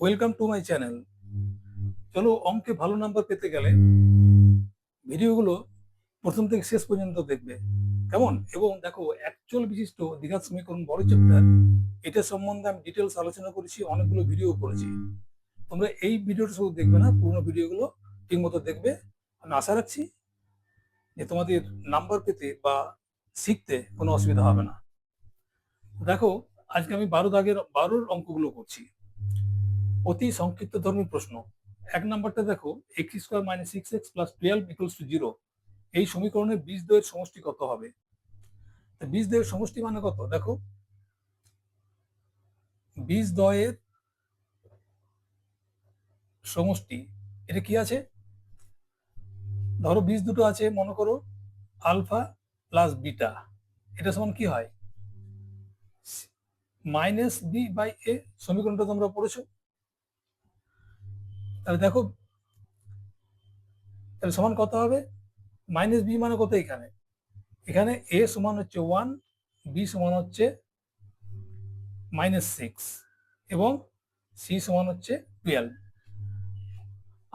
Welcome to my channel. চলো, অঙ্কে ভালো নাম্বার পেতে গেলে ভিডিওগুলো প্রথম থেকে শেষ পর্যন্ত দেখবে, কেমন? এবং দেখো, অ্যাকচুয়াল বিশিষ্ট দ্বিঘাত সমীকরণ বড় চ্যাপ্টার, এটা সম্বন্ধে আমি ডিটেলস আলোচনা করেছি, অনেকগুলো ভিডিও করেছি। তোমরা এই ভিডিওটা শুধু দেখবে না, পুরোনো ভিডিওগুলো ঠিক মতো দেখবে। আমি আশা রাখছি যে তোমাদের নাম্বার পেতে বা শিখতে কোনো অসুবিধা হবে না। দেখো, আজকে আমি 12 অঙ্কগুলো করছি। অতি সংক্ষিপ্ত ধর্মী প্রশ্ন। এক নাম্বারটা দেখো, x square minus six x plus 12 equals to 0। এই সমীকরণের বীজদ্বয়ের সমষ্টি কত হবে? বীজদ্বয়ের সমষ্টি মানে কত? দেখো, বীজদ্বয়ের সমষ্টি এটা কি আছে? ধরো বীজ দুটো আছে, মনে করো আলফা প্লাস বিটা। এটা সমান কি হয়? মাইনাস বি বাই এ। সমীকরণটা তোমরা পড়েছো। তাহলে দেখো, তাহলে সমান কত হবে? মাইনাস বি মানে কত? এখানে এখানে এ সমান হচ্ছে 1, বি সমান হচ্ছে -6 এবং সি সমান হচ্ছে 12।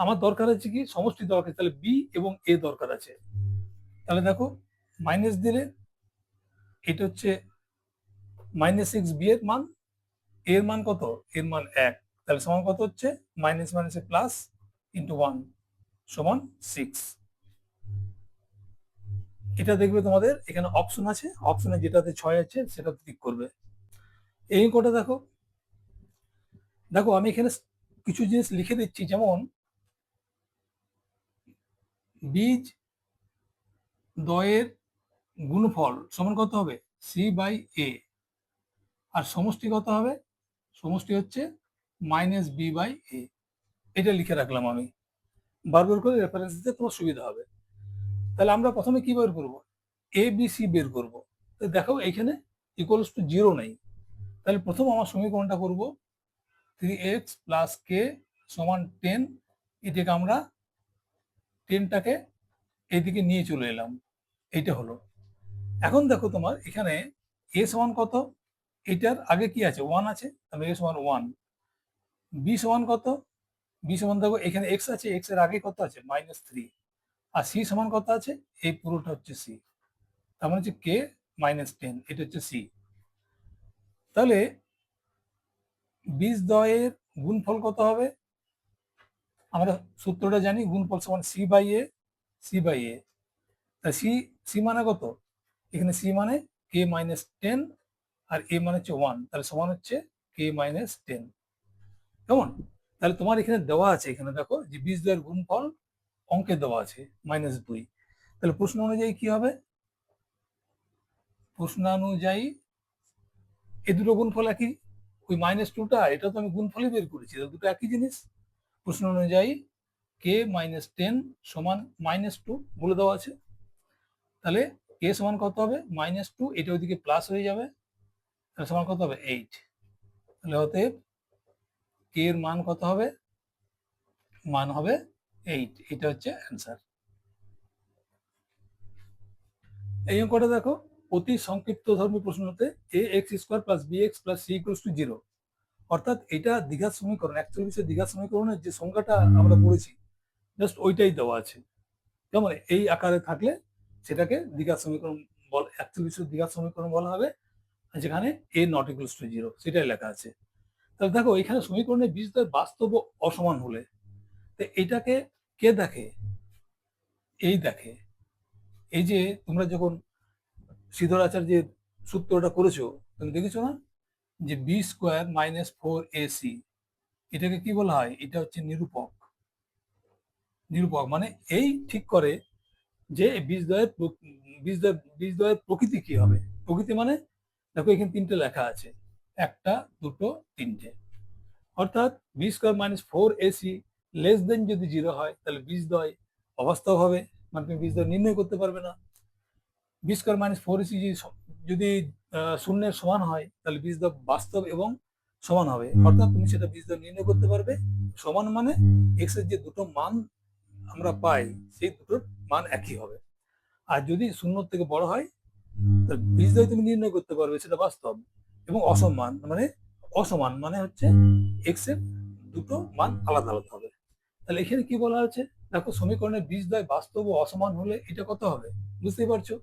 আমার দরকার আছে কি? সমষ্টি দরকার, তাহলে বি এবং এ দরকার আছে। তাহলে দেখো, মাইনাস দিলে এটা হচ্ছে -6 বি এর মান, এর মান কত? এর মান 1। তাহলে সমান কত হচ্ছে? মাইনাস মাইনাসে প্লাস ইন্টু 1 সমান 6। এটা দেখবে তোমাদের এখানে অপশন আছে, অপশনে যেটাতে 6 আছে সেটা ক্লিক করবে। এই অঙ্কটা দেখো, দেখো আমি এখানে কিছু জিনিস লিখে দিচ্ছি, যেমন বীজ দ্বয়ের গুণফল সমান কত হবে? সি বাই এ। আর সমষ্টি কত হবে? সমষ্টি হচ্ছে মাইনাস বি বাই এ। এটা লিখে রাখলাম আমি, বারবার করে রেফারেন্স দিতে তোমার সুবিধা হবে। তাহলে আমরা প্রথমে কি বের করবো? এ বি সি বের করবো। তো দেখো, এখানে ইকুয়ালস টু 0 নাই। তাহলে প্রথম আমার সমীকরণটা করব 3x প্লাস কে সমান 10। এটাকে আমরা 10টাকে এইদিকে নিয়ে চলে এলাম। এইটা হলো। এখন দেখো, তোমার এখানে এ সমান কত? এটার আগে কি আছে? 1 আছে, তাহলে এ সমান 1। বি সমান কত? বি সমান দেখো, এখানে এক্স আছে, এক্স এর আগে কত আছে? -3। আর সি সমান কত আছে? এই পুরোটা হচ্ছে সি, তার মানে হচ্ছে কে -10। এটা হচ্ছে সি। তাহলে বীজদ্বয়ের গুণফল কত হবে? আমরা সূত্রটা জানি, গুণফল সমান C by A. C by A, তা সি, সি মানে কত? এখানে সি মানে k-10, আর এ মানে হচ্ছে 1, তাহলে সমান হচ্ছে k-10। কেমন? তাহলে তোমার এখানে দেওয়া আছে, এখানে দেখো যে বীজদ্বয়ের গুণফল অঙ্কে দেওয়া আছে -2। তাহলে প্রশ্ন অনুযায়ী কি হবে? প্রশ্নানুযায়ী এই দুটো গুণফল একই। ওই -2টা, এটা তো আমি গুণফলই বের করেছি, দুটো একই জিনিস। প্রশ্ন অনুযায়ী k-10 সমান -2 বলে দেওয়া আছে। তাহলে কে সমান কত হবে? -2, এটা ওইদিকে প্লাস হয়ে যাবে, তাহলে সমান কত হবে? 8। তাহলে অতএব কে এর মান কত হবে? মান হবে 8। এটা হচ্ছে অ্যান্সার। এই অঙ্কটা দেখো, অতি সংক্ষিপ্ত ধর্মী প্রশ্নতে A x square plus B x plus C equals to 0। অর্থাৎ এটা দ্বিঘাত সমীকরণ, অ্যাকচুয়ালি দ্বিঘাত সমীকরণের যে সংখ্যাটা আমরা পড়েছি, জাস্ট ওইটাই দেওয়া আছে। যেমন এই আকারে থাকলে সেটাকে দ্বিঘাত সমীকরণ অ্যাকচুয়ালি দ্বিঘাত সমীকরণ বলা হবে, যেখানে এ নট ইকুয়ালস টু 0 সেটাই লেখা আছে। তাহলে দেখো, এখানে সমীকরণের বীজদ্বয় বাস্তব ও অসমান হলে তো এটাকে কে দেখে? এই দেখে। এই যে তোমরা যখন শ্রীধর আচার্যের সূত্রটা করেছো, তুমি দেখেছো না যে বি স্কোয়ার -4ac, এটাকে কি বলা হয়? এটা হচ্ছে নিরূপক। নিরূপক মানে এই ঠিক করে যে বীজদ্বয়ের প্রকৃতি কি হবে। প্রকৃতি মানে দেখো, এখানে 3টে লেখা আছে, 1টা 2টো 3টে। অর্থাৎ B square -4ac less than যদি 0 হয়, তাহলে বীজদ্বয় অবাস্তব হবে, মানে তুমি বীজদ্বয় নির্ণয় করতে পারবে না। বি স্কোয়ার -4ac যদি শূন্যের সমান হয়, তাহলে বীজদ্বয় বাস্তব এবং সমান হবে, অর্থাৎ তুমি সেটা বীজদ্বয় নির্ণয় করতে পারবে। সমান মানে এক্স এর যে দুটো মান আমরা পাই, সেই দুটোর মান একই হবে। আর যদি শূন্য থেকে বড় হয়, তাহলে বীজদ্বয় তুমি নির্ণয় করতে পারবে, সেটা বাস্তব। এবং অসমান মানে হচ্ছে এক্স এর দুটো মান আলাদা আলাদা হবে। তাহলে এখানে কি বলা হচ্ছে, দেখো সমীকরণের বীজদ্বয় বাস্তব ও অসমান হলে এটা কত হবে, বুঝতেই পারছো।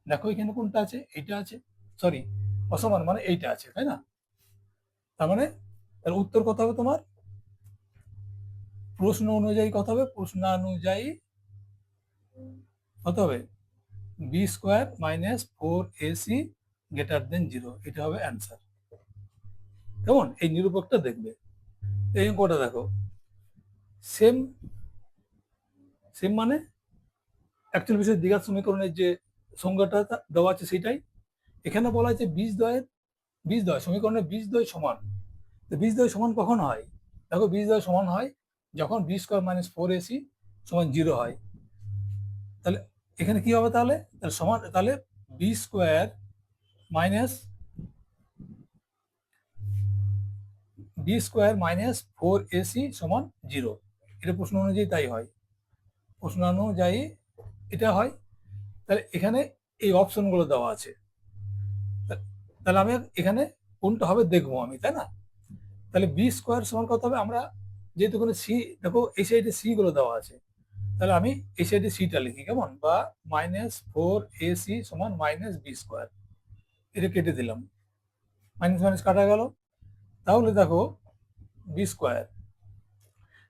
দেখো এখানে কোনটা আছে, এইটা আছে, সরি অসমান মানে এইটা আছে, তাই না? তার মানে তার উত্তর কত হবে তোমার, প্রশ্ন অনুযায়ী কত হবে, প্রশ্নানুযায়ী কত হবে, B square minus 4ac greater than 0, এটা হবে অ্যান্সার। কেমন, এই নিরূপকটা দেখবে। এই অঙ্কটা দেখো, সেম সেম মানে অ্যাকচুয়াল বিষয় দ্বিঘাত সমীকরণের যে সংজ্ঞাটা দেওয়া আছে সেটাই। এখানে বলা হয়েছে বীজদ্বয় সমীকরণের বীজদ্বয় সমান। তো বীজদ্বয় সমান কখন হয়, দেখো বীজদ্বয় সমান হয় যখন বি স্কোয়ার মাইনাস 4ac সমান 0 হয়। তাহলে এখানে কি হবে, তাহলে তাহলে সমান, তাহলে বি স্কোয়ার মাইনাস 4ac সমান 0, এটা প্রশ্ন অনুযায়ী তাই হয়, প্রশ্ন অনুযায়ী এটা হয়। তাহলে এখানে এই অপশনগুলো দেওয়া আছে, তাহলে আমি এখানে কোনটা হবে দেখবো আমি, তাই না? তাহলে বি স্কোয়ার সমান কত হবে, আমরা যেহেতু কোনো সি, দেখো এই সাইডে সি গুলো দেওয়া আছে, তাহলে আমি এই সাইডে সিটা লিখি কেমন, বা -4ac সমান -বি স্কোয়ার, এটা কেটে দিলাম, মাইনাস মাইনাস কাটা গেল। তাহলে দেখো বি স্কোয়ার,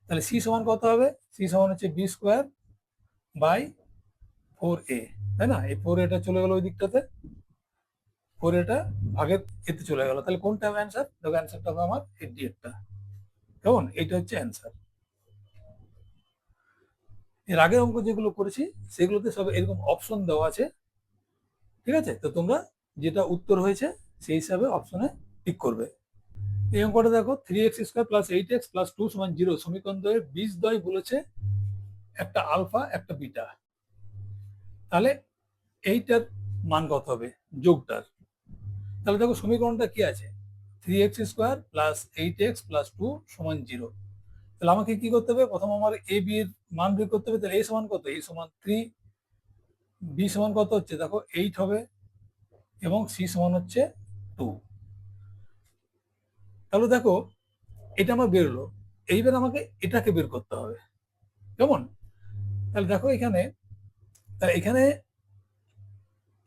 তাহলে সি সমান কত হবে, সি সমান হচ্ছে বি স্কোয়ার বাই 4a, তাই না? এই 4a চলে গেল ওই দিকটাতে, 4a ভাগের এতে চলে গেল, তাহলে কোনটা হবে অ্যান্সার, দেখো অ্যান্সারটা হবে আমার এই ডি একটা। কেমন, এইটা হচ্ছে অ্যান্সার। এর আগের অঙ্ক যেগুলো করেছি সেগুলোতে সব এরকম অপশন দেওয়া আছে, ঠিক আছে? তো তোমরা যেটা উত্তর হয়েছে সেই হিসাবে অপশনে টিক করবে। এই অঙ্কটা দেখো, 3x² + 8x + 2 = 0 সমীকরণ দ্বয়ের বীজদ্বয় বলেছে একটা আলফা একটা বিটা। তাহলে এইটার মান কত হবে, যোগটার। তাহলে দেখো সমীকরণটা কি আছে, 3x² + 8x + 2 = 0। তাহলে আমাকে কি করতে হবে, প্রথম আমার এ বি এর মান বের করতে হবে। তাহলে এ সমান কত, এ সমান 3, বি সমান কত হচ্ছে, দেখো 8 হবে, এবং সি সমান হচ্ছে 2। তাহলে দেখো এটা আমার বেরোলো, এইবার আমাকে এটাকে বের করতে হবে, কেমন? তাহলে দেখো এখানে, তাহলে এখানে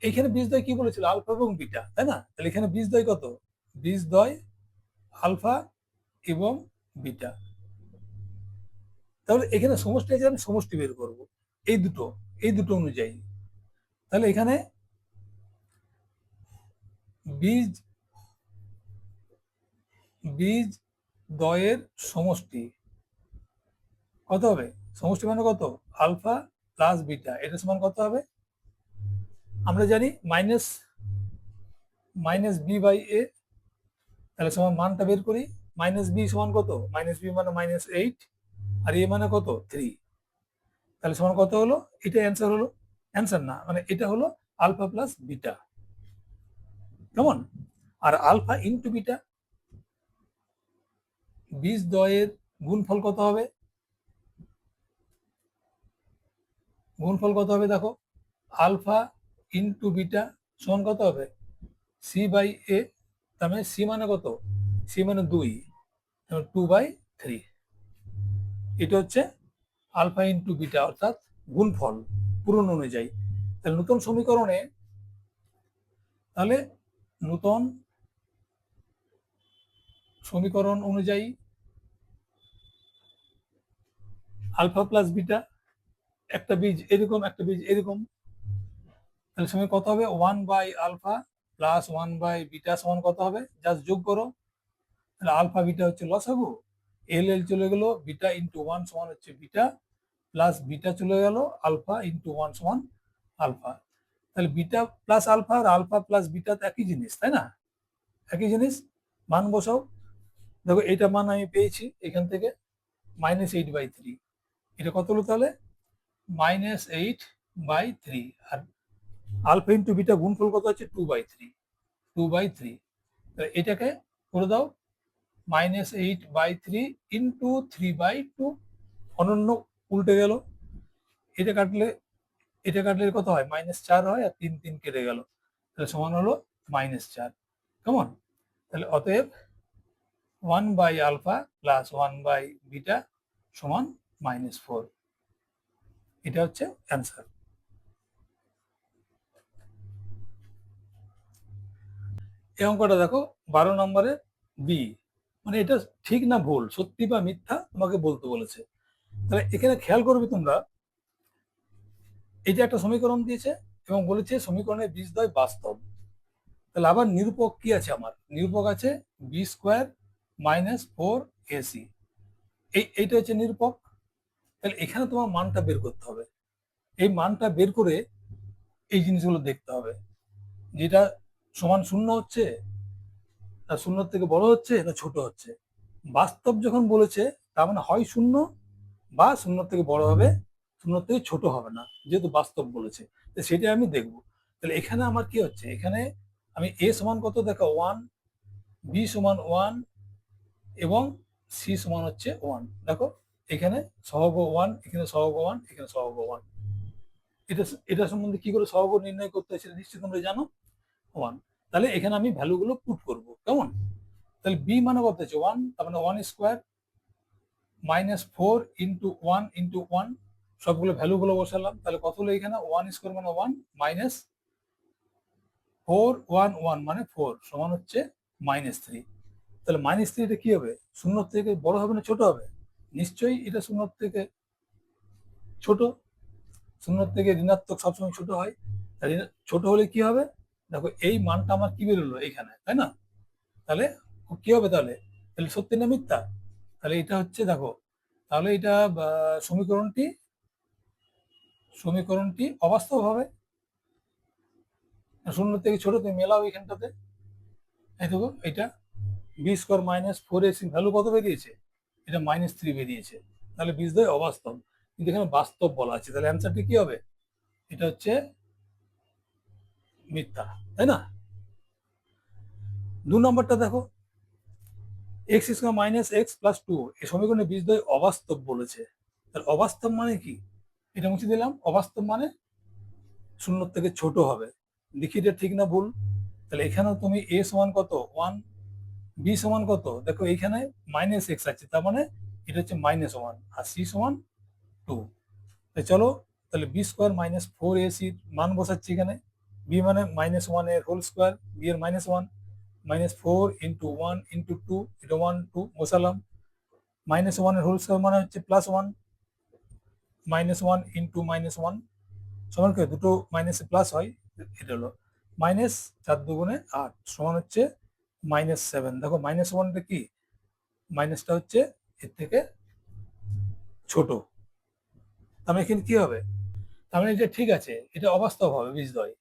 এইখানে বীজদ্বয় কি বলেছিল, আলফা এবং বিটা, তাই না? তাহলে এখানে বীজদ্বয় কত, বীজদ্বয় আলফা এবং বিটা। তাহলে এখানে সমষ্টি আছে, আমি সমষ্টি বের করব এই দুটো অনুযায়ী। তাহলে এখানে বীজ বীজ দ্বয়ের সমষ্টি কত হবে, সমষ্টি মানে কত, আলফা প্লাস বিটা, এটা সমান কত হবে, আমরা জানি মাইনাস মাইনাস বি বাই এ। তাহলে সমান মানটা বের করি, মাইনাস বি সমান কত, মাইনাস বি মানে -8, আর এ মানে কত 3। তাহলে সমান কত হলো, এটা অ্যান্সার হলো, অ্যান্সার না মানে এটা হলো আলফা প্লাস বিটা, কেমন? আর আলফা ইন্টু বিটা, বীজ দ্বয়ের গুণফল কত হবে, গুণফল কত হবে, দেখো আলফা ইন্টু বিটা সমান কত হবে, সি বাই এ। তার মানে সি মানে কত, সি মানে 2, 2/3। এটা হচ্ছে আলফা ইন্টু বিটা, অর্থাৎ গুণফল পূরণ অনুযায়ী। তাহলে নতুন সমীকরণে, তাহলে নতুন সমীকরণ অনুযায়ী আলফা প্লাস বিটা, একটা বীজ এরকম একটা বীজ এরকম, তাহলে সময় কত হবে, 1/α প্লাস 1/β সমান কত হবে, জাস্ট যোগ করো। তাহলে আলফা বিটা হচ্ছে লসাগু, এল এল চলে গেল, বিটা ইন্টু 1 সমান হচ্ছে বিটা, প্লাস বিটা চলে গেল, আলফা ইন্টু 1 সমান আলফা। তাহলে বিটা প্লাস আলফা আর আলফা প্লাস বিটা তো একই জিনিস, তাই না? একই জিনিস, মান বসাও। দেখো এটা মান আমি পেয়েছি এখান থেকে -8/3, এটা কত হলো তাহলে, -8/3। আর আলফা ইন্টু বিটা গুণফল কত আছে, 2/3, 2/3। এটাকে করে দাও, -8/3 ইন্টু 3/2, অনন্য উল্টে গেল, এটা কাটলে এটা কাটলে কত হয়, -4 হয়, আর 3 3 কেটে গেল, তাহলে সমান হলো -4, কেমন? তাহলে অতএব 1/α প্লাস 1/β সমান -4। এটা হচ্ছে অ্যান্সার। এই অঙ্কটা দেখো 12 নম্বরের বি, মানে এটা ঠিক না ভুল, সত্যি বা মিথ্যা তোমাকে বলতে বলেছে। তাহলে এখানে খেয়াল করবে তোমরা, এটা একটা সমীকরণ দিয়েছে এবং বলেছে সমীকরণের বীজদ্বয় বাস্তব। তাহলে আবার নিরূপক কি আছে, আমার নিরূপক আছে b² - 4ac, এইটা হচ্ছে নিরূপক। তাহলে এখানে তোমার মানটা বের করতে হবে। এই মানটা বের করে এই জিনিসগুলো দেখতে হবে, যেটা সমান শূন্য হচ্ছে না শূন্যর থেকে বড় হচ্ছে না ছোট হচ্ছে। বাস্তব যখন বলেছে তার মানে হয় শূন্য বা শূন্যর থেকে বড় হবে, শূন্যর থেকে ছোট হবে না, যেহেতু বাস্তব বলেছে। তো সেটাই আমি দেখব। তাহলে এখানে আমার কি হচ্ছে, এখানে আমি এ সমান কত দেখো 1, বি সমান 1 এবং সি সমান হচ্ছে 1। দেখো এখানে সহগ 1, এখানে সহগ 1, এখানে সহগ 1। এটা এটা সম্বন্ধে কি করে সহগ নির্ণয় করতে হয় সেটা নিশ্চয়ই তোমরা জানো, 1। তাহলে এখানে আমি ভ্যালুগুলো পুট করব, কেমন? তাহলে বি মানে কত হচ্ছে 1, তার মানে 1² -4 ইন্টু 1 ইন্টু 1, সবগুলো ভ্যালুগুলো বসালাম। তাহলে কত হলো এখানে 1² মানে 1 মাইনাস 4 1 1 মানে 4 সমান হচ্ছে -3। তাহলে -3 এটা কি হবে, শূন্যর থেকে বড় হবে না ছোট হবে? নিশ্চয়ই এটা শূন্যর থেকে ছোট। শূন্যর থেকে ঋণাত্মক সবসময় ছোট হয়। তাহলে ছোট হলে কি হবে, দেখো এই মানটা আমার কি বেরোলো এখানে, তাই না? তাহলে কি হবে, তাহলে তাহলে সত্যি না মিথ্যা? তাহলে এটা হচ্ছে দেখো, তাহলে এটা সমীকরণটি সমীকরণটি অবাস্তব হবে। শূন্য থেকে ছোট তুমি মেলাও এখানটাতে, এই দেখো এটা b² -4ac ভ্যালু কত বেরিয়েছে, এটা -3 বেরিয়েছে। তাহলে বীজদ্বয় অবাস্তব, কিন্তু এখানে বাস্তব বলা আছে, তাহলে অ্যান্সারটি কি হবে, এটা হচ্ছে মিথ্যা, তাই না? 2 নম্বরটা দেখো, x² - x + 2 এই সমীকরণে বীজদ্বয় অবাস্তব বলেছে। তাহলে অবাস্তব মানে কি, এটা মুছে দিলাম। অবাস্তব মানে শূন্য থেকে ছোট হবে। দেখি এটা ঠিক না ভুল। তাহলে এখানেও তুমি a সমান কত 1, বি সমান কত, দেখো এইখানে -x আছে, তার মানে এটা হচ্ছে -1, আর সি সমান 2। চলো তাহলে b² -4ac মান বসাচ্ছি এখানে। বি মানে -1 এর হোল স্কোয়ার, বি এর -1 -4 ইন্টু 1 ইন্টু 2, এটা 1 2 বসালাম। -1 এর হোল স্কোয়ার মানে হচ্ছে +1, -1 ইন্টু -1 সমান কি দুটো মাইনাসে প্লাস হয়, এটা হলো -4 × 2 = 8 সমান হচ্ছে -7। দেখো -1টা কি, মাইনাসটা হচ্ছে এর থেকে ছোট। তার মানে এখানে কি হবে, তার মানে এটা ঠিক আছে, এটা অবাস্তব হবে, বীজদ্বয়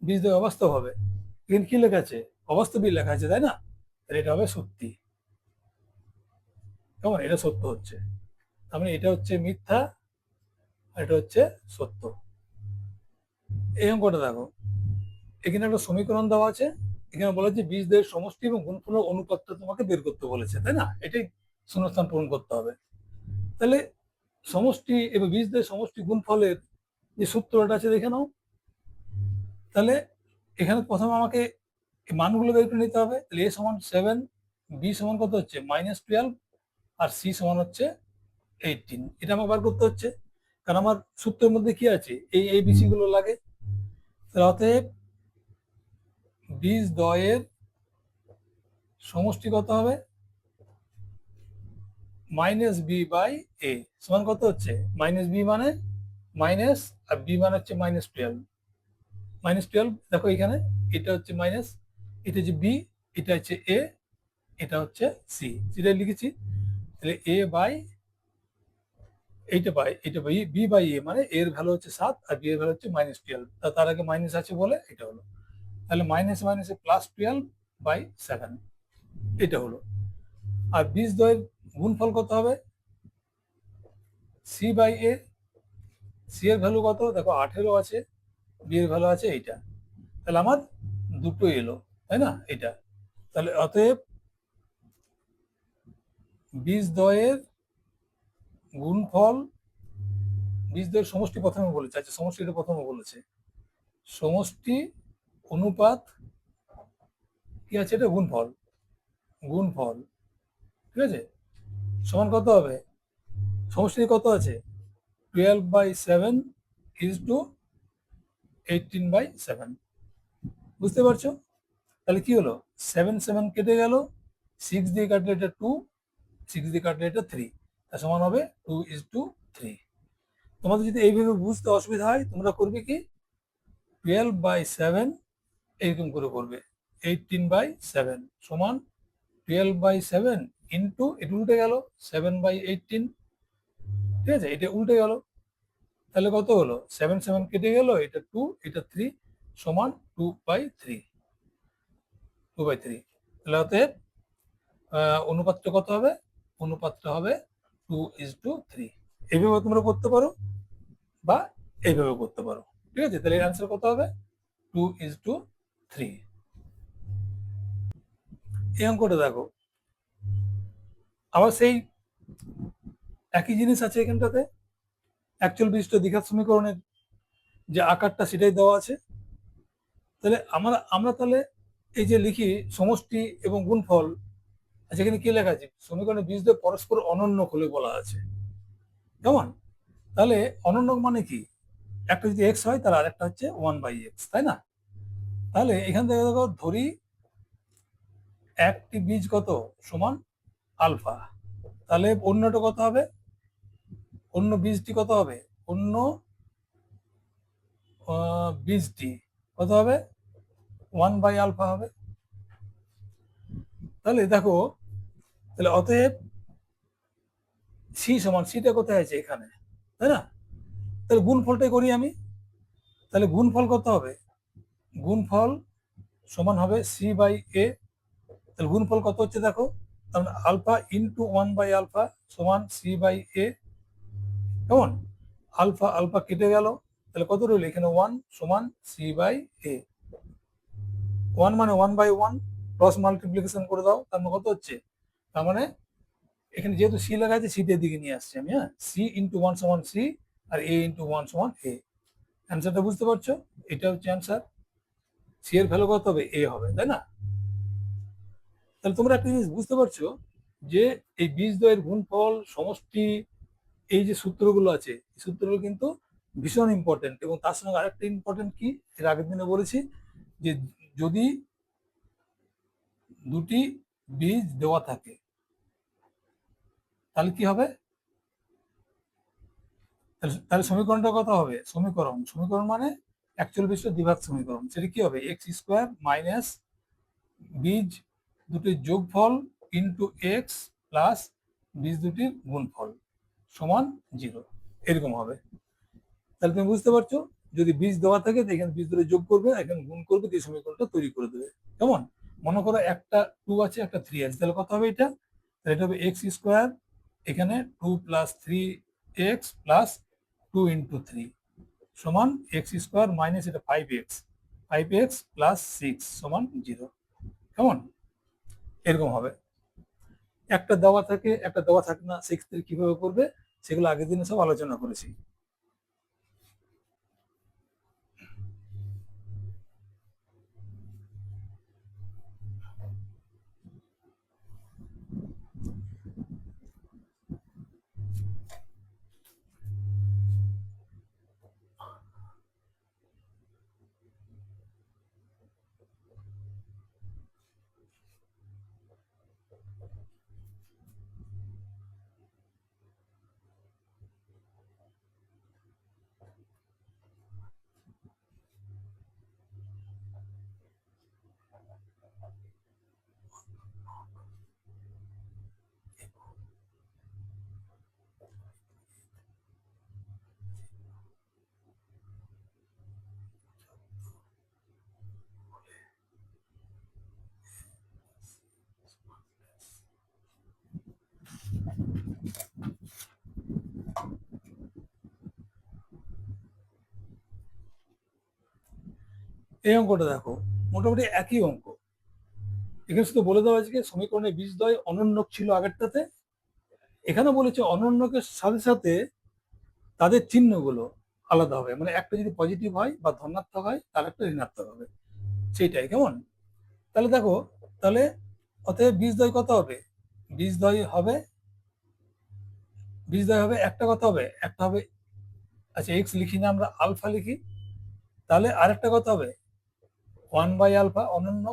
বীজদ্বয় অবাস্তব হবে। এখানে কি লেখা আছে, অবাস্তবই লেখা আছে, তাই না? তাহলে এটা হবে সত্যি, কেমন? এটা সত্য হচ্ছে। তার মানে এটা হচ্ছে মিথ্যা আর এটা হচ্ছে সত্য। এই অঙ্কটা দেখো, এখানে একটা সমীকরণ দেওয়া আছে, এখানে বলা হচ্ছে বীজদ্বয়ের সমষ্টি এবং গুণফলের অনুপাতটা তোমাকে বের করতে বলেছে, তাই না? এটাই শূন্যস্থান পূরণ করতে হবে। তাহলে সমষ্টি এবং বীজদ্বয়ের সমষ্টি গুণফলের যে সূত্রটা আছে দেখে নাও। তাহলে এখানে প্রথমে আমাকে এই মানগুলো বের করে নিতে হবে। তাহলে a সমান 7, বি সমান কত হচ্ছে -12, আর সি সমান হচ্ছে 18। এটা আমার বার করতে হচ্ছে, কারণ আমার সূত্রের মধ্যে কি আছে, এই ABC গুলো লাগে। অতএব বীজদ্বয়ের সমষ্টি কত হবে, -b/a সমান কত হচ্ছে, -b মানে মাইনাস, আর b মানে হচ্ছে -12। দেখো এখানে এটা হচ্ছে মাইনাস, এটা হচ্ছে b, এটা হচ্ছে a, এটা হচ্ছে c, যেটা লিখেছি। তাহলে এটা বাই b/a মানে এর ভ্যালু হচ্ছে 7 আর b এর ভ্যালু হচ্ছে -12। তার আগে মাইনাস আছে বলে এটা হলো। তাহলে মাইনাস মাইনাসে +12/7 এটা হলো। আর বীজদ্বয়ের গুণফল কত হবে, c/a। সি এর ভ্যালু কত, দেখো 18 আছে, বি এর ভ্যালু আছে এইটা। তাহলে আমার দুটো এলো, তাই না? এটা তাহলে অতএব বীজদ্বয়ের গুণফল, বীজদ্বয়ের সমষ্টি প্রথমে বলেছে, আচ্ছা সমষ্টিটা প্রথমে বলেছে, সমষ্টি অনুপাত কি আছে এটা? গুণফল। গুণফল, ঠিক আছে, সমান কত হবে? সমষ্টি কত আছে? 12/7 ইজ টু 18/7। বুঝতে পারছো? তাহলে কি হলো? 7 7 কেটে গেল, 6 দিয়ে কাটলে এটা 2, 6 দিয়ে কাটলে এটা 3, তার সমান হবে 2:3। তোমাদের যদি এইভাবে বুঝতে অসুবিধা হয় তোমরা করবে কি, 12/7 এইরকম করে করবে, 18/7 সমান 12/7 ইন্টু, এটা উল্টে গেল, 7/18, ঠিক আছে, এটা উল্টে গেল, তাহলে কত হলো? 7 7 কেটে গেল, এটা 2, এটা 3, সমান 2/3। 2/3, তাহলে অতএব অনুপাতটা কত হবে? অনুপাতটা হবে 2:3। এইভাবে তোমরা করতে পারো বা এইভাবে করতে পারো, ঠিক আছে। তাহলে এর অ্যান্সার কত হবে? 2:3। এই অঙ্কটা দেখো, আবার সেই একই জিনিস আছে এখানটাতে। অ্যাকচুয়াল বিশিষ্ট দ্বিঘাত সমীকরণের যে আকারটা সেটাই দেওয়া আছে। তাহলে আমরা তাহলে এই যে লিখি সমষ্টি এবং গুণফল, আচ্ছা এখানে কি লেখা আছে? সমীকরণের বীজদ্বয় পরস্পর অনন্য হলে বলা আছে, কেমন? তাহলে অনন্য মানে কি? একটা যদি এক্স হয় তাহলে আরেকটা হচ্ছে 1/x, তাই না? তাহলে এখান থেকে দেখো, ধরি একটি বীজ কত সমান আলফা, তাহলে অন্যটা কত হবে? অন্য বীজটি কত হবে? অন্য বীজটি কত হবে? 1/আলফা হবে। তাহলে দেখো, তাহলে অতএব সি সমান, সিটা কোথায় আছে? এখানে, তাই না? তাহলে গুণফলটাই করি আমি। তাহলে গুণফল কত হবে? গুণফল সমান হবে C/A। তাহলে গুণফল কত হচ্ছে দেখো, তাহলে আলফা ইন্টু 1/আলফা সমান C/A, কেমন? আলফা আলফা কেটে গেল, তাহলে কত রইল? এখানে 1 সমান C/A। 1 মানে 1/1, ক্রস মাল্টিপ্লিকেশন করে দাও, তার মানে কত হচ্ছে? তার মানে এখানে যেহেতু সি লেখা আছে, সিটের দিকে নিয়ে আসছি আমি, হ্যাঁ, সি ইন্টু 1 সমান সি, আর এ ইন্টু 1 সমান এ। অ্যান্সারটা বুঝতে পারছো? এটা হচ্ছে অ্যান্সার। সি এর ভ্যালু কত হবে? এ হবে, তাই না? তাহলে তোমরা একটা জিনিস বুঝতে পারছো যে এই বীজদ্বয়ের গুণফল, সমষ্টি, এই যে সূত্রগুলো আছে, এই সূত্রগুলো কিন্তু ভীষণ ইম্পর্টেন্ট। এবং তার সঙ্গে আরেকটা ইম্পর্টেন্ট কি, এর আগের দিনে বলেছি, যে যদি দুটি বীজ দেওয়া থাকে তাহলে কি হবে? তাহলে সমীকরণটা কত হবে? সমীকরণ, সমীকরণ মানে অ্যাকচুয়াল বিশিষ্ট দ্বিঘাত সমীকরণ, সেটা কি হবে? এক্স স্কোয়ার মাইনাস বীজ দুটির যোগফল ইন্টু এক্স প্লাস বীজ দুটির গুণফল সমান 0, এরকম হবে। তাহলে তুমি বুঝতে পারছো, যদি বীজ দেওয়া থাকে তো এখানে বীজ দুটো যোগ করবে, এখানে গুণ করবে, এই সমীকরণটা তৈরি করে দেবে, কেমন? মনে করো একটা 2 আছে, একটা 3 আছে, তাহলে কত হবে এটা? তাহলে এটা হবে এক্স স্কোয়ার, এখানে 2 প্লাস 3x প্লাস 2 ইন্টু 3 সমান এক্স স্কোয়ার মাইনাস এটা 5x, 5x প্লাস 6 সমান 0, কেমন? এরকম হবে। একটা দেওয়া থাকে, একটা দেওয়া থাকে না, সেক্ষেত্রে কিভাবে করবে সেগুলো আগের দিনে সব আলোচনা করেছি। এই অঙ্কটা দেখো, মোটামুটি একই অঙ্ক। এখানে শুধু বলে দেওয়া আছে যে সমীকরণের বীজদ্বয় অনন্যক ছিল আগেরটাতে, এখানে বলেছে অনন্যকের সাথে সাথে তাদের চিহ্নগুলো আলাদা হবে, মানে একটা যদি পজিটিভ হয় বা ধনাত্মক হয় তার একটা ঋণাত্মক হবে, সেইটাই, কেমন? তাহলে দেখো, তাহলে অতএব বীজদ্বয় কত হবে? বীজদ্বয় হবে একটা কত হবে? একটা হবে, আচ্ছা এক্স লিখি না, আমরা আলফা লিখি। তাহলে আরেকটা কত হবে? 1/α অনন্য।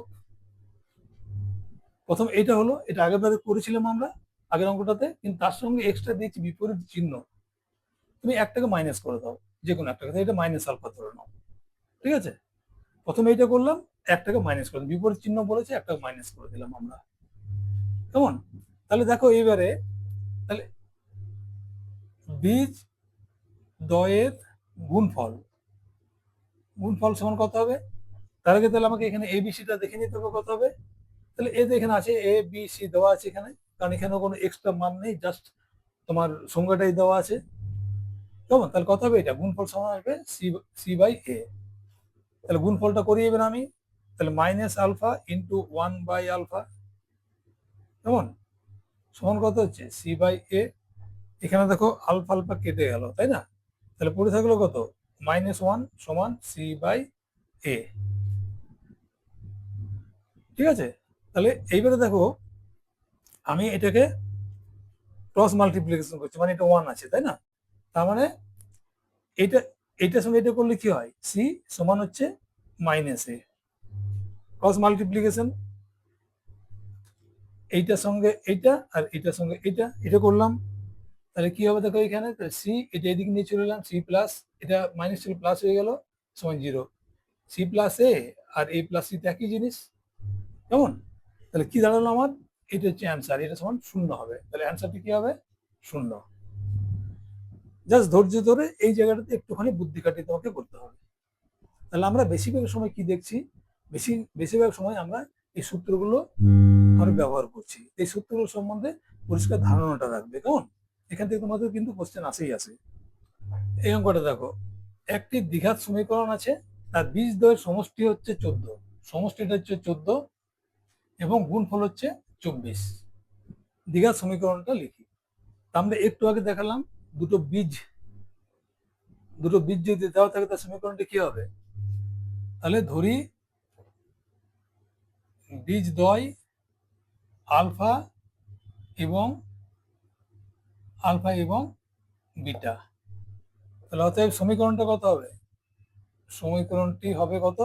প্রথম এটা হলো, এটা আগের বারে করেছিলাম আমরা আগের অঙ্কটাতে, কিন্তু তার সঙ্গে এক্সট্রা দিয়েছি বিপরীত চিহ্ন। তুমি একটাকে মাইনাস করে দাও, যে কোনো একটাকে, এটা মাইনাস আলফা ধরে নাও। ঠিক আছে, প্রথমে এইটা করলাম, একটাকে মাইনাস করে বিপরীত চিহ্ন বলেছে, একটাকে মাইনাস করে দিলাম আমরা। কেমন? তাহলে দেখো এইবারে, তাহলে বীজ দ্বয়ের গুণফল সমান কত হবে? তার আগে তাহলে আমাকে এখানে এবিসিটা দেখে নিতে হবে কত হবে। তাহলে এ তো এখানে আছে, এ বি সি দেওয়া আছে এখানে, কারণ এখানে কোনো এক্সট্রা মান নেই, জাস্ট তোমার সংখ্যাটাই দেওয়া আছে। কেমন? তাহলে কত হবে? এটা গুণফল সমান আসবে সি/এ। তাহলে গুণফলটা করিয়ে এবার আমি, তাহলে মাইনাস আলফা ইন্টু 1/α। কেমন? সমান কত হচ্ছে? সি/এ। এখানে দেখো আলফা আলফা কেটে গেল, তাই না? তাহলে পড়ে থাকলো কত? -1 সমান সি/এ। ঠিক আছে, তাহলে এইবারে দেখো আমি এটাকে ক্রস মাল্টিপ্লিকেশন করছি, মানে এটা 1 আছে, তাই না? তার মানে এটা, এটার সঙ্গে এটা করলে কি হয়? সি সমান হচ্ছে -এ। ক্রস মাল্টিপ্লিকেশন, এইটার সঙ্গে এইটা আর এটার সঙ্গে এটা করলাম। তাহলে কি হবে দেখো এখানে, সি এটা এদিকে নিয়ে চলে এলাম, সি প্লাস, এটা মাইনাস ছিল প্লাস হয়ে গেল, সমান 0। সি প্লাস এ আর এ প্লাস সি একই জিনিস। কেমন? তাহলে কি দাঁড়ালো আমার? এটা হচ্ছে অ্যান্সার, এটা সমান 0 হবে। তাহলে অ্যান্সারটি কি হবে? 0। জাস্ট ধৈর্য ধরে এই জায়গাটাতে একটুখানি বুদ্ধি কাটিয়ে তোমাকে করতে হবে। তাহলে আমরা বেশিরভাগ সময় কি দেখছি? বেশিরভাগ সময় আমরা এই সূত্রগুলো আমরা ব্যবহার করছি। এই সূত্রগুলো সম্বন্ধে পরিষ্কার ধারণাটা রাখবে। কেমন? এখান থেকে তোমাদের কিন্তু কোশ্চেন আসেই আসে। এই অঙ্কটা দেখো, একটি দ্বিঘাত সমীকরণ আছে, তার বীজদ্বয়ের সমষ্টি হচ্ছে 14, সমষ্টিটা হচ্ছে 14 এবং গুণফল হচ্ছে 24। দ্বিঘাত সমীকরণটা লিখি। আমরা একটু আগে দেখালাম, দুটো বীজ যদি দেওয়া থাকে তার সমীকরণটা কি হবে? তাহলে ধরি বীজদ্বয় আলফা এবং বিটা। তাহলে অতএব সমীকরণটা কত হবে? সমীকরণটি হবে কত?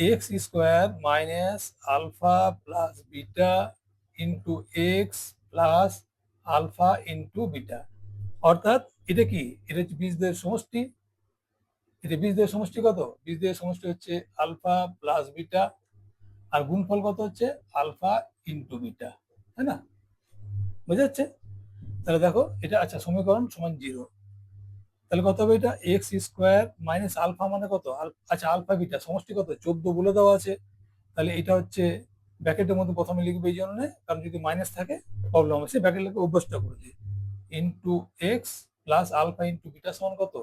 X square minus alpha plus beta into x plus alpha into beta. অর্থাৎ এটা কি? এটা হচ্ছে বীজদ্বয়ের সমষ্টি। এটা বীজদ্বয়ের সমষ্টি কত? বীজদ্বয়ের সমষ্টি হচ্ছে আলফা প্লাস বিটা, আর গুণফল কত হচ্ছে? আলফা ইন্টু বিটা, তাই না? বোঝা যাচ্ছে? তাহলে দেখো এটা, আচ্ছা সমীকরণ সমান 0। তাহলে কত হবে? এটা এক্স স্কোয়ার মাইনাস আলফা মানে কত? আচ্ছা আলফা বিটা সমষ্টি কত? 14 বলে দেওয়া আছে। তাহলে এটা হচ্ছে ব্র্যাকেটের মধ্যে প্রথমে লিখবে, এই জন্য, কারণ যদি মাইনাস থাকে প্রবলেম হবে, সে ব্র্যাকেট লিখে অভ্যাসটা করে দিই। Into x plus alpha into beta সমান কত?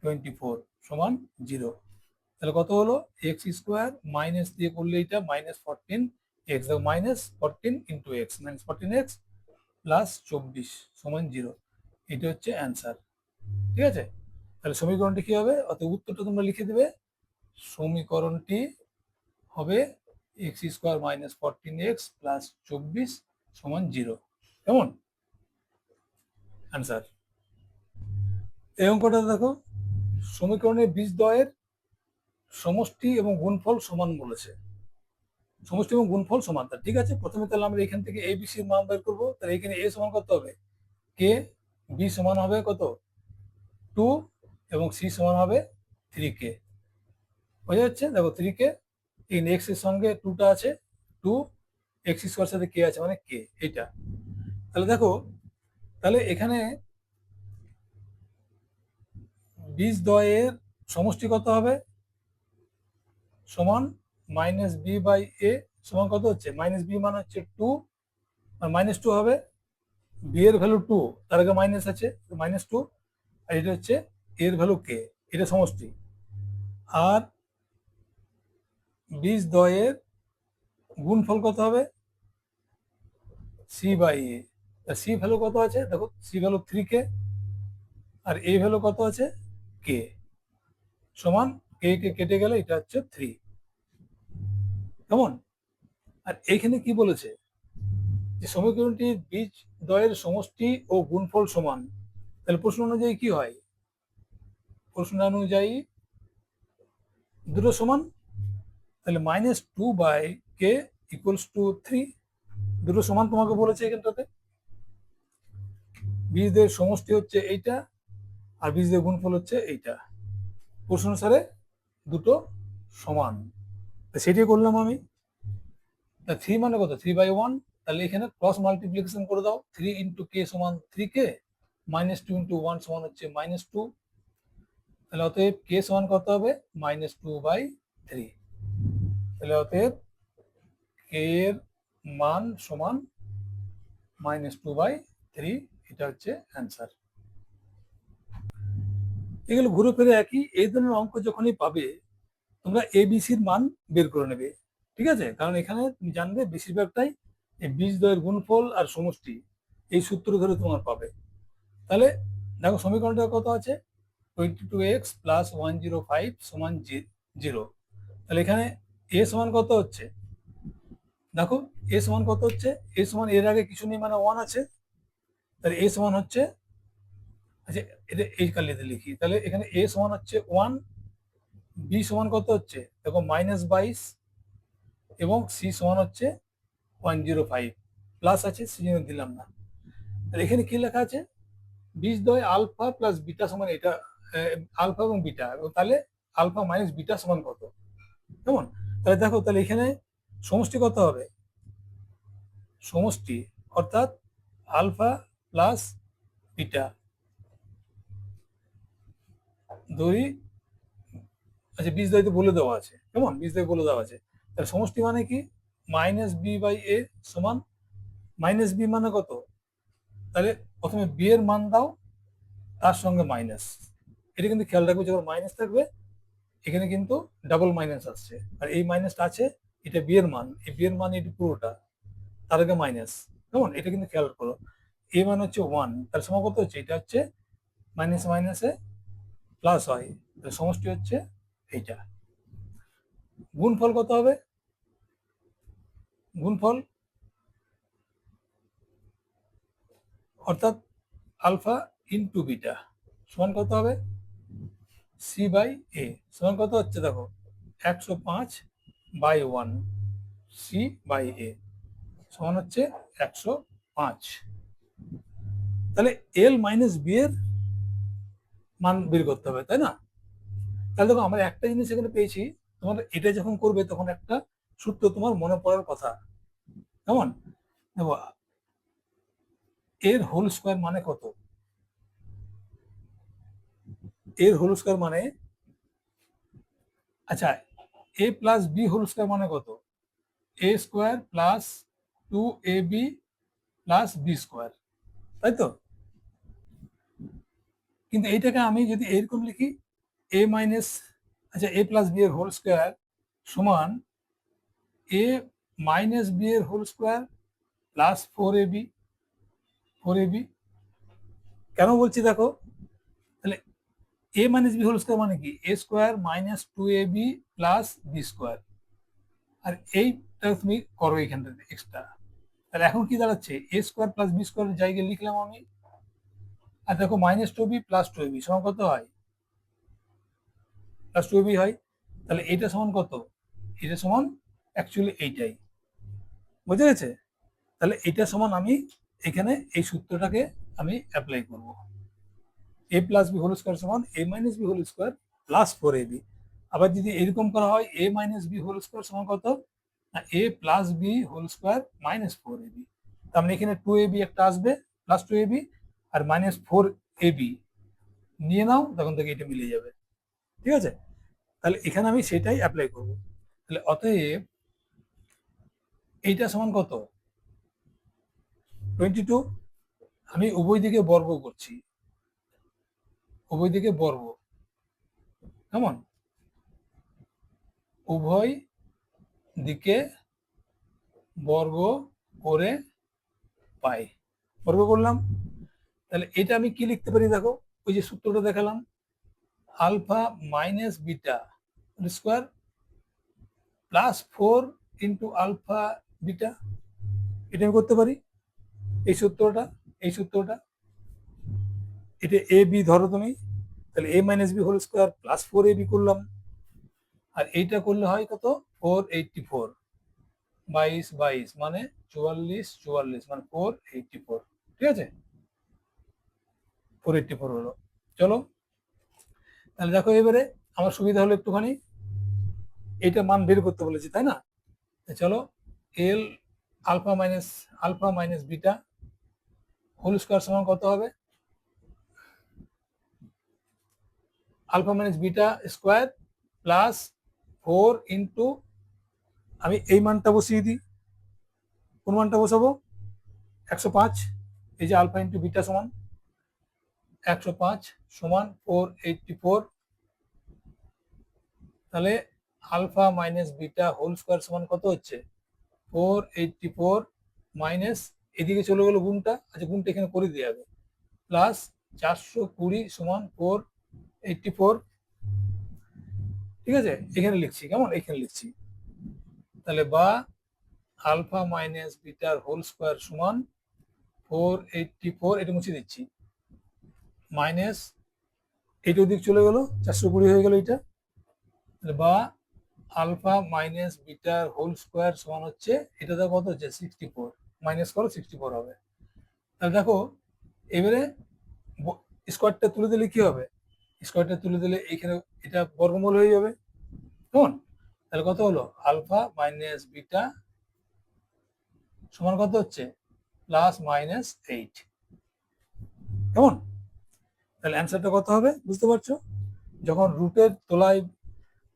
24 সমান 0। তাহলে কত হলো? এক্স স্কোয়ার মাইনাস দিয়ে করলে এটা -14 x, -14 into x, -14 x plus 24 সমান 0। এটা হচ্ছে অ্যান্সার। ঠিক আছে, তাহলে সমীকরণটি কি হবে? অর্থাৎ উত্তরটা তোমরা লিখে দেবে। সমীকরণটি হবে এক্স স্কোয়ার -14 এক্স প্লাস 24 সমান 0। কেমন? অ্যান্সার। এই অঙ্কটা দেখো, সমীকরণের বীজদ্বয়ের সমষ্টি এবং গুণফল সমান বলেছে। সমষ্টি এবং গুণফল সমান, ঠিক আছে। প্রথমে তাহলে আমরা এখান থেকে এ বি সির মান বের করবো। তাহলে এখানে এ সমান কত হবে? কে। বি সমান হবে কত? 2 এবং সি সমান হবে 3k। বোঝা যাচ্ছে? দেখো 3k, এই এক্স এর সঙ্গে 2টা আছে, 2 এক্স স্কোয়ার সাথে কে আছে, মানে কে এটা। তাহলে দেখো, তাহলে এখানে বীজদ্বয়ের সমষ্টি কত হবে? সমান -b/a সমান কত হচ্ছে? -b মানে হচ্ছে 2, আর -2 হবে। বি এর ভ্যালু 2, তার আগে মাইনাস আছে, -2, আর এটা হচ্ছে এর ভ্যালু কে, এটা সমষ্টি। আর বীজদ্বয়ের গুণফল কত হবে? c/a। সি ভ্যালু কত আছে দেখো, C value 3k, R a value কত আছে? কে। সমান কে কে কেটে গেলে এটা হচ্ছে 3। কেমন? আর এইখানে কি বলেছে যে সমীকরণটির বীজ দ্বয়ের সমষ্টি ও গুণফল সমান। তাহলে প্রশ্ন অনুযায়ী কি হয়? প্রশ্ন অনুযায়ী দুটো সমান, তাহলে -2/k = 3। দুটো সমান তোমাকে বলেছে এখানটাতে। বীজদের সমষ্টি হচ্ছে এইটা আর বীজদের গুণফল হচ্ছে এইটা। প্রশ্ন অনুসারে দুটো সমান, সেটাই করলাম আমি। 3 মানে কত? 3/1। তাহলে এখানে ক্রস মাল্টিপ্লিকেশন করে দাও। 3 × k = 3k, -2 × 1 সমান হচ্ছে -2। তাহলে অতএব k সমান কত হবে? -2/3। তাহলে অতএব k এর মান সমান -2/3। এটা হচ্ছে অ্যান্সার। এগুলো ঘুরে ফিরে একই। এই ধরনের অঙ্ক যখনই পাবে তোমরা এবিসির মান বের করে নেবে, ঠিক আছে? কারণ এখানে তুমি জানবে বেশিরভাগটাই এই বীজদ্বয়ের গুণফল আর সমষ্টি, এই সূত্র ধরে তোমার পাবে। তাহলে দেখো সমীকরণটা কত আছে? 22x + 105 = 0। তাহলে এখানে এ সমান কত হচ্ছে? দেখো এ সমান কত হচ্ছে? এ সমান এর আগে কিছু নেই মানে 1 আছে। তাহলে এ সমান হচ্ছে, আচ্ছা এটা এই কালিতে লিখি, তাহলে এখানে এ সমান হচ্ছে 1, বি সমান কত হচ্ছে দেখো -22, এবং সি সমান হচ্ছে 105। প্লাস আছে সেজন্য দিলাম না। আর এখানে কি লেখা আছে? বীজদ্বয় আলফা প্লাস বিটা সমান এটা, আলফা এবং বিটা, এবং তাহলে আলফা মাইনাস বিটা সমান কত? কেমন? তাহলে দেখো, তাহলে এখানে সমষ্টি কত হবে? সমষ্টি অর্থাৎ আলফা প্লাস বিটা ধরি, আচ্ছা বীজদ্বয় বলে দেওয়া আছে, কেমন? বীজদ্বয় বলে দেওয়া আছে। তাহলে সমষ্টি মানে কি? -b/a সমান, -b মানে কত? তাহলে প্রথমে বি এর মান দাও, তার সঙ্গে মাইনাস। এটা কিন্তু খেয়াল রাখবে, যখন মাইনাস থাকবে এখানে কিন্তু ডাবল মাইনাস আসছে, আর এই মাইনাসটা আছে, এটা বি এর মান, এই বি এর মান এটা পুরোটা, তার আগে মাইনাস। কেমন? এটা কিন্তু খেয়াল করো। এ মান হচ্ছে 1, তার সময় কত হচ্ছে? এটা হচ্ছে মাইনাস মাইনাসে প্লাস হয়, তাহলে সমষ্টি হচ্ছে এইটা। গুণফল কত হবে? গুণফল অর্থাৎ আলফা ইন্টু বিটা সমান কত হবে? c/a সমান কত হচ্ছে দেখো 105/1, c/a সমান হচ্ছে 105। তাহলে এল মাইনাস বি এর মান বের করতে হবে, তাই না? তাহলে দেখো আমরা একটা জিনিস এখানে পেয়েছি, তোমার এটা যখন করবে তখন একটা সূত্র তোমার মনে পড়ার কথা। কেমন? দেখো এর হোল স্কোয়ার মানে কত? এর হোল স্কোয়ার মানে, আচ্ছা A plus B whole square মানে কত? A square plus 2ab plus B square, তাই তো? কিন্তু এইটাকে আমি যদি এরকম লিখি, এ মাইনাস, আচ্ছা এ প্লাস বি এর হোল স্কোয়ার সমান এ মাইনাস বি এর হোল স্কোয়ার প্লাস 4ab। কেন বলছি দেখো, তাহলে A minus B whole square মানে কি? A square minus 2ab plus B square. আর এইটা তুমি করো এখানটাতে এক্সট্রা। তাহলে এখন কি দাঁড়াচ্ছে? A square plus B square জায়গায় লিখলাম আমি। আর দেখো -2ab প্লাস 2ab সমান কত হয়? প্লাস 2ab হয়। তাহলে এটা সমান কত? এটা সমান অ্যাকচুয়ালি এইটাই, বুঝে গেছে? তাহলে এটা সমান আমি এখানে এই সূত্রটাকে আমি অ্যাপ্লাই করব। A plus B whole square সমান A minus B whole square plus 4ab। আবার যদি এরকম করা হয়, A minus B whole square সমান কত? না A plus B whole square minus 4ab। তার মানে এখানে 2ab একটা আসবে, প্লাস 2ab, আর মাইনাস 4ab নিয়ে নাও, তখন থেকে এটা মিলে যাবে, ঠিক আছে? তাহলে এখানে আমি সেটাই অ্যাপ্লাই করব। তাহলে অতএব এইটা সমান কত? 22। আমি উভয় দিকে বর্গ করছি, উভয় দিকে বর্গ, কেমন? উভয় দিকে বর্গ করে পাই, বর্গ করলাম। তাহলে এটা আমি কি লিখতে পারি দেখো, ওই যে সূত্রটা দেখালাম, alpha minus beta square plus 4 into alpha beta, এটা আমি করতে পারি। এই সূত্রটা, এই সূত্রটা, এটা এ বি ধরো তুমি, তাহলে A minus B whole square plus 4ab করলাম, আর এইটা করলে হয় কত, 484, 22 মানে 44 মানে 484, ঠিক আছে, 484 হলো। চলো তাহলে দেখো এবারে আমার সুবিধা হলো একটুখানি, এইটা মান বের করতে বলেছি তাই না, চলো এল alpha minus beta whole square সমান কত হবে, alpha minus beta square plus 4 into, আমি এই মানটা বসিয়ে দিই, কোন মানটা বসাবো, 105, এই যে আলফা ইন্টু বিটা সমান 105 সমান 484, তাহলে alpha minus beta whole square সমান কত হচ্ছে, 484 মাইনাস, এদিকে চলে গেল গুণটা, আচ্ছা গুণটা এখানে করে দিয়ে যাবে, প্লাস 420 সমান 484, ঠিক আছে, এখানে লিখছি, কেমন, এখানে লিখছি, তাহলে বা আলফা মাইনাস বিটার হোল স্কোয়ার সমান 484, এটা মুছে দিচ্ছি, মাইনাস এইটা ওদিক চলে গেল, 420 হয়ে গেল এটা, বা আলফা মাইনাস বিটার হোল স্কোয়ার সমান হচ্ছে, এটা তো কত হচ্ছে 64, মাইনাস করো 64 হবে। তাহলে দেখো এবারে স্কোয়ারটা তুলে দিলে কি হবে, স্কোয়ারটা তুলে দিলে এখানে এটা বর্গমূল হয়ে যাবে, কেমন, তাহলে কত হলো, আলফা মাইনাস বিটা সমান কত হচ্ছে, প্লাস মাইনাস 8, কেমন, তাহলে অ্যান্সারটা কত হবে বুঝতে পারছো, যখন রুটের তলায়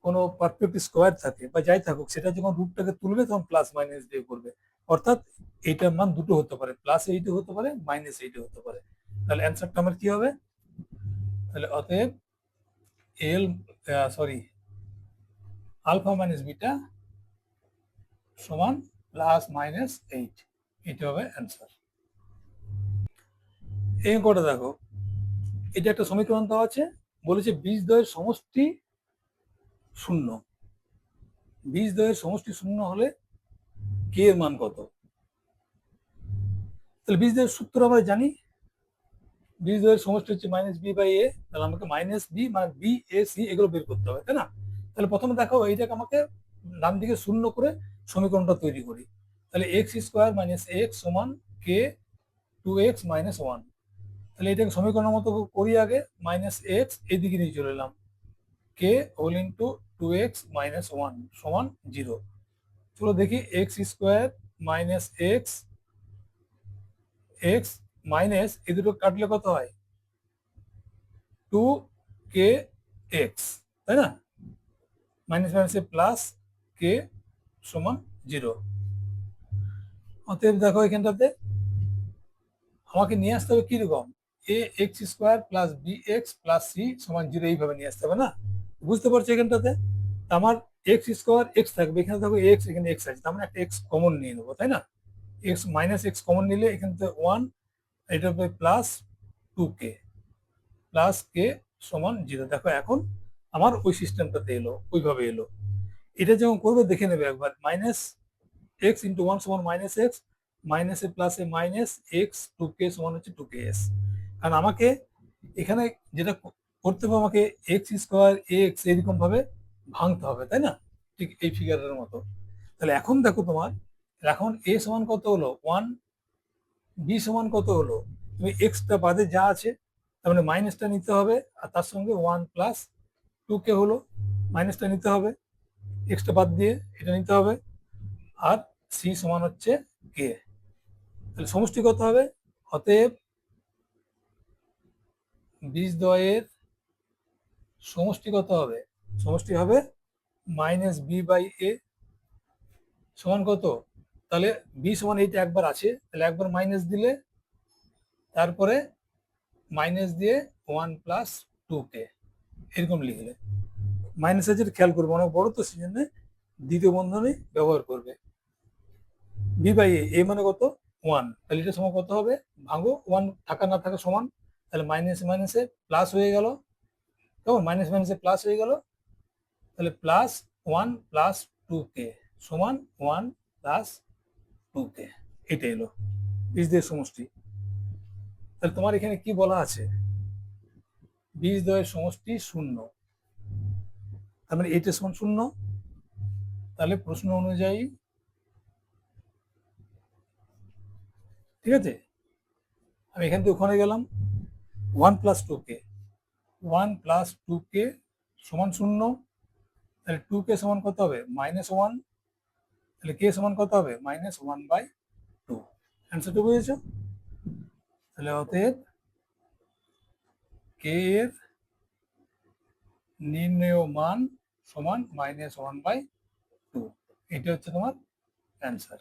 কোনো পারফেক্ট স্কোয়ার থাকে বা যাই থাকুক, সেটা যখন রুটটাকে তুলবে তখন প্লাস মাইনাস দিয়ে করবে, অর্থাৎ এইটার মান দুটো হতে পারে, প্লাস এইটা হতে পারে, মাইনাস এইটা হতে পারে, তাহলে অ্যান্সারটা আমার কি হবে, তাহলে অতএব এল সরি আলফা মাইনাস বিটা সমান প্লাস মাইনাস 8, এটা হবে অ্যান্সার। এই অঙ্কটা দেখো, এটা একটা সমীকরণ দেওয়া আছে, বলেছে বীজদ্বয়ের সমষ্টি শূন্য, বীজদ্বয়ের সমষ্টি শূন্য হলে কে এর মান কত, তাহলে বীজদ্বয়ের সূত্র আমরা জানি, বীজদ্বয়ের সমষ্টি হচ্ছে মাইনাস বি বাই এ, তাহলে আমাকে মাইনাস বি মানে বি এ সি এগুলো বের করতে হবে তাই না, তাহলে প্রথমে দেখো এইটাকে আমাকে ডান দিকে শূন্য করে সমীকরণটা তৈরি করি, তাহলে এক্স স্কোয়ার মাইনাস এক্স সমান কে 2x মাইনাস 1, তাহলে এটাকে সমীকরণের মতো করি আগে, মাইনাস এক্স এদিকে নিয়ে চলে এলাম, কে হোল ইন্টু 2x মাইনাস 1 সমান 0, চলো দেখি x square minus x, x minus এই দুটো কাটলে কত হয়, 2kx, তাই না, মাইনাস মাইনাসে প্লাস, কে সমান 0, অতএব দেখো এখানটাতে আমাকে নিয়ে আসতে হবে কিরকম, A x square plus B x plus C সমান 0, এইভাবে নিয়ে আসতে হবে না, বুঝতে পারছো এখানটাতে, আমার এক্স স্কোয়ার এক্স থাকবে, এখানে দেখো এক্স, এখানে এক্স আছে, তার মানে একটা এক্স কমন নিয়ে নেবো তাই না, এক্স মাইনাস এক্স কমন নিলে এখানে 1, এটা হবে প্লাস 2k, প্লাস কে সমান 0, দেখো এখন আমার ওই সিস্টেমটাতে এলো, ওইভাবে এলো, এটা যখন করবে দেখে নেবে একবার, মাইনাস এক্স ইন্টু 1 সমান মাইনাস এক্স, মাইনাসে প্লাসে মাইনাস এক্স 2k সমান হচ্ছে 2ks, কারণ আমাকে এখানে যেটা করতে হবে, আমাকে এক্স স্কোয়ার এক্স এরকম ভাবে ভাঙতে হবে তাই না, ঠিক এই ফিগারের মতো, তাহলে এখন দেখো তোমার, এখন এ সমান কত হলো 1, বি সমান কত হলো, তুমি এক্সটা বাদে যা আছে তার মানে মাইনাসটা নিতে হবে, আর তার সঙ্গে 1 প্লাস 2k হলো, মাইনাসটা নিতে হবে, এক্সটা বাদ দিয়ে এটা নিতে হবে, আর সি সমান হচ্ছে কে, তাহলে সমষ্টি কত হবে, অতএব বীজদ্বয়ের সমষ্টি কত হবে, সমষ্টি হবে মাইনাস বি বাই এ সমান কত, তাহলে বি সমান এইটা একবার আছে, তাহলে একবার মাইনাস দিলে তারপরে মাইনাস দিয়ে 1 প্লাস 2k এরকম লিখলে, মাইনাস আছে খেয়াল করবে, অনেক বড় তো সেই জন্য দ্বিতীয় বন্ধনী ব্যবহার করবে, বি বাই এ মানে কত 1, তাহলে এটা সমান কত হবে, ভাঙো 1 থাকা না থাকা সমান, তাহলে মাইনাস মাইনাসে প্লাস হয়ে গেল, কেমন, মাইনাস মাইনাসে প্লাস হয়ে গেল, তাহলে প্লাস 1 প্লাস 2k সমান 1 প্লাস 2k। এটা এলো বীজদ্বয়ের সমষ্টি। তাহলে তোমার এখানে কি বলা আছে? বীজদ্বয়ের সমষ্টি 0, তার মানে এটা সমান 0। তাহলে প্রশ্ন অনুযায়ী, ঠিক আছে, আমি এখান থেকে ওখানে গেলাম, 1 প্লাস 2k, 1 প্লাস 2k সমান 0। তাহলে 2k সমান কত হবে? -1। তাহলে k সমান কত হবে? -1/2। অ্যান্সারটা বুঝেছো? তাহলে অতএব k এর নির্ণেয় মান সমান -1/2। এটা হচ্ছে তোমার অ্যান্সার।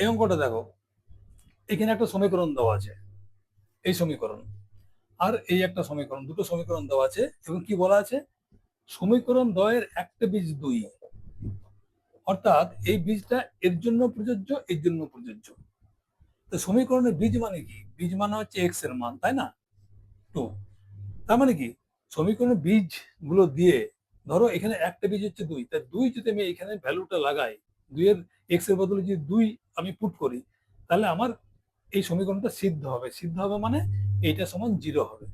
এই অঙ্কটা দেখো, এখানে একটা সমীকরণ দেওয়া আছে, এই সমীকরণ আর এই একটা সমীকরণ, দুটো সমীকরণ দেওয়া আছে এবং কি বলা আছে? সমীকরণ দ্বয়ের একটা বীজ 2, অর্থাৎ এই বীজটা এর জন্য প্রযোজ্য, এর জন্য প্রযোজ্য। তো সমীকরণের বীজ মানে কি? বীজ মানে হচ্ছে এক্স এর মান, তাই না? 2। তার মানে কি সমীকরণের বীজ গুলো দিয়ে, ধরো এখানে একটা বীজ হচ্ছে 2, তাই 2 যদি আমি এখানে ভ্যালুটা লাগাই, 2 এর এক্স এর বদলে যদি 2 আমি পুট করি, তাহলে আমার এই সমীকরণটা সিদ্ধ হবে। সিদ্ধ হবে মানে এইটা সমান 0 হবে।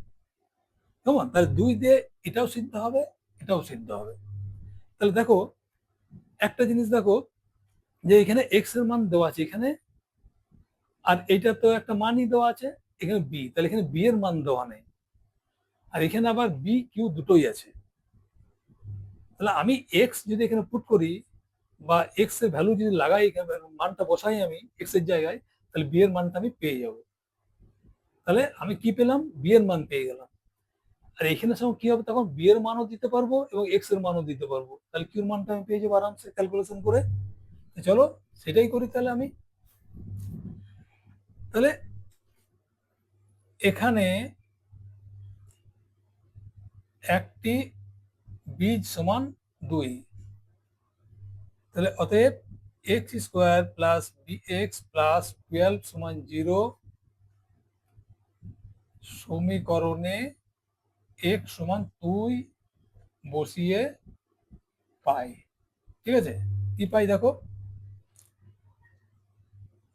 কেমন? তাহলে 2 দিয়ে এটাও সিদ্ধ হবে, এটাও সিদ্ধ হবে। তাহলে দেখো একটা জিনিস দেখো, যে এখানে এক্স এর মান দেওয়া আছে এখানে, আর এইটা তো একটা মানই দেওয়া আছে এখানে বি, তাহলে এখানে বি এর মান দেওয়া নেই, আর এখানে আবার বি কিউ দুটোই আছে। তাহলে আমি এক্স যদি এখানে পুট করি বা এক্স এর ভ্যালু যদি লাগাই, এখানে মানটা বসাই আমি এক্স এর জায়গায়, তাহলে বি এর মানটা আমি পেয়ে যাব। তাহলে আমি কি পেলাম? বি এর মান পেয়ে গেলাম। আর এখানে সময় কি হবে? তখন বি এর মানও দিতে পারবো এবং এক্স এর মানও দিতে পারবো, তাহলে কিউর মানটা আমি পেয়ে যাবো আরামসে ক্যালকুলেশন করে। চলো সেটাই করি তাহলে আমি। তাহলে এখানে একটি বীজ সমান 2, তাহলে অতএব x square plus B x plus 12 সমান 0 সমীকরণে এক্স সমান 2 বসিয়ে পাই। ঠিক আছে, কি পাই দেখো,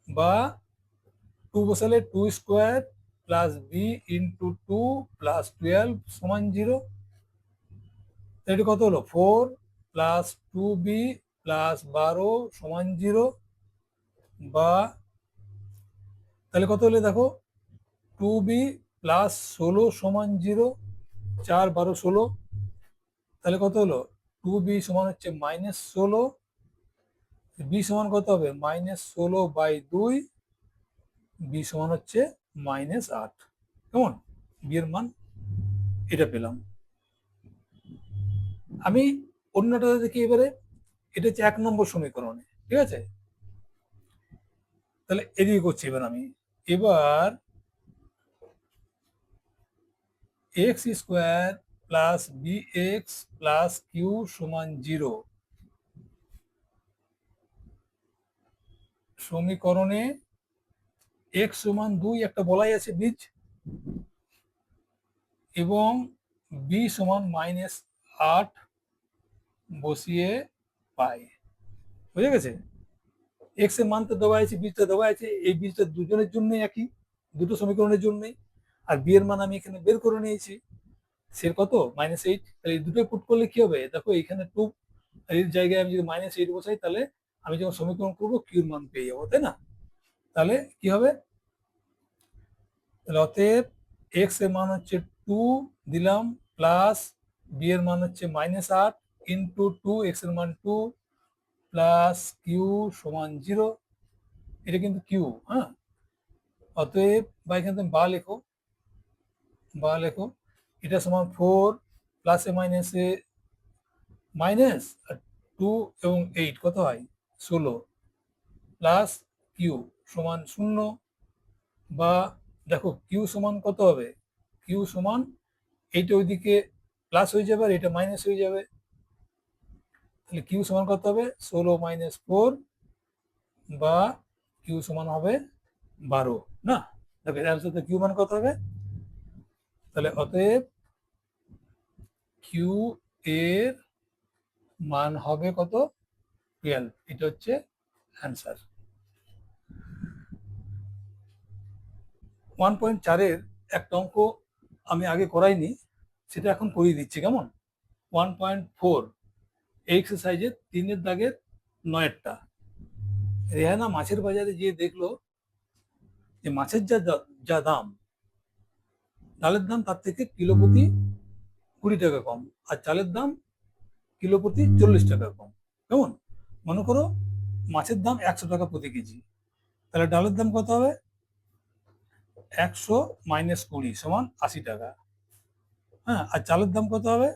বা 2 বসালে 2 square plus B into 2 plus 12 সমান 0। এটা কত হলো? 4 প্লাস 2b প্লাস 12 সমান 0, বা তাহলে কত হলে দেখো, 2b প্লাস 16 সমান 0, 4 12 16, তাহলে কত হলো? 2b সমান হচ্ছে -16, বি সমান কত হবে? -16/2, বি সমান হচ্ছে -8। কেমন? বি এর মান এটা পেলাম। আমি অন্যটা দেখি এবারে, এটা হচ্ছে 1 নম্বর সমীকরণে, ঠিক আছে? তাহলে এদিকে করছি এবার আমি। এবার x square plus B x plus Q সমান 0 সমীকরণে এক্স সমান 2 একটা বলাই আছে বীজ, এবং বি সমান -8 বসিয়ে পাই। বুঝে গেছে? এক্স এর মান তো দেওয়া আছে, বীজটা দেওয়া আছে, এই বীজটা দুজনের জন্য একই, দুটো সমীকরণের জন্যই। আর বি এর মান আমি এখানে বের করে নিয়েছি, সে কত? -8। তাহলে এই দুটো পুট করলে কি হবে? দেখো এখানে 2 এর জায়গায় আমি যদি -8 বসাই, তাহলে আমি যখন সমীকরণ করবো কিউর মান পেয়ে যাবো, তাই না? তাহলে কি হবে? তাহলে অতএব এক্স এর মান হচ্ছে 2 দিলাম, প্লাস বি এর মান হচ্ছে -8 ইন্টু 2, এক্স এর মান 2 প্লাস কিউ সমান 0। এটা কিন্তু কিউ, হ্যাঁ। অতএব বা এখানে তুমি বা লেখো, বা লেখো, এটা সমান 4 প্লাসে মাইনাসে মাইনাস, আর 2 এবং 8 কত হয়? 16, প্লাস কিউ সমান 0, বা দেখো কিউ সমান কত হবে? কিউ সমান এইটা ওইদিকে প্লাস হয়ে যাবে আর এটা মাইনাস হয়ে যাবে, তাহলে কিউ সমান কত হবে? 16 - 4, বা কিউ সমান হবে 12, না? দেখো এর আনসার কিউ মান কত হবে? তাহলে অতএব কিউ এর মান হবে কত? 12। এটা হচ্ছে অ্যান্সার। 1.4-এর একটা অঙ্ক আমি আগে করাইনি, সেটা এখন করিয়ে দিচ্ছি, কেমন? 1.4 এই এক্সারসাইজের 3-এর দাগের 9-এরটা। রেহানা মাছের বাজারে গিয়ে দেখলো যে মাছের যা দাম, ডালের দাম তার থেকে কিলো প্রতি 20 টাকা কম, আর চালের দাম কিলো প্রতি 40 টাকা কম। কেমন? মনে করো মাছের দাম 100 টাকা প্রতি কেজি, তাহলে ডালের দাম কত হবে? 100 মাইনাস 20 সমান 80 টাকা। হ্যাঁ, আর চালের দাম কত হবে?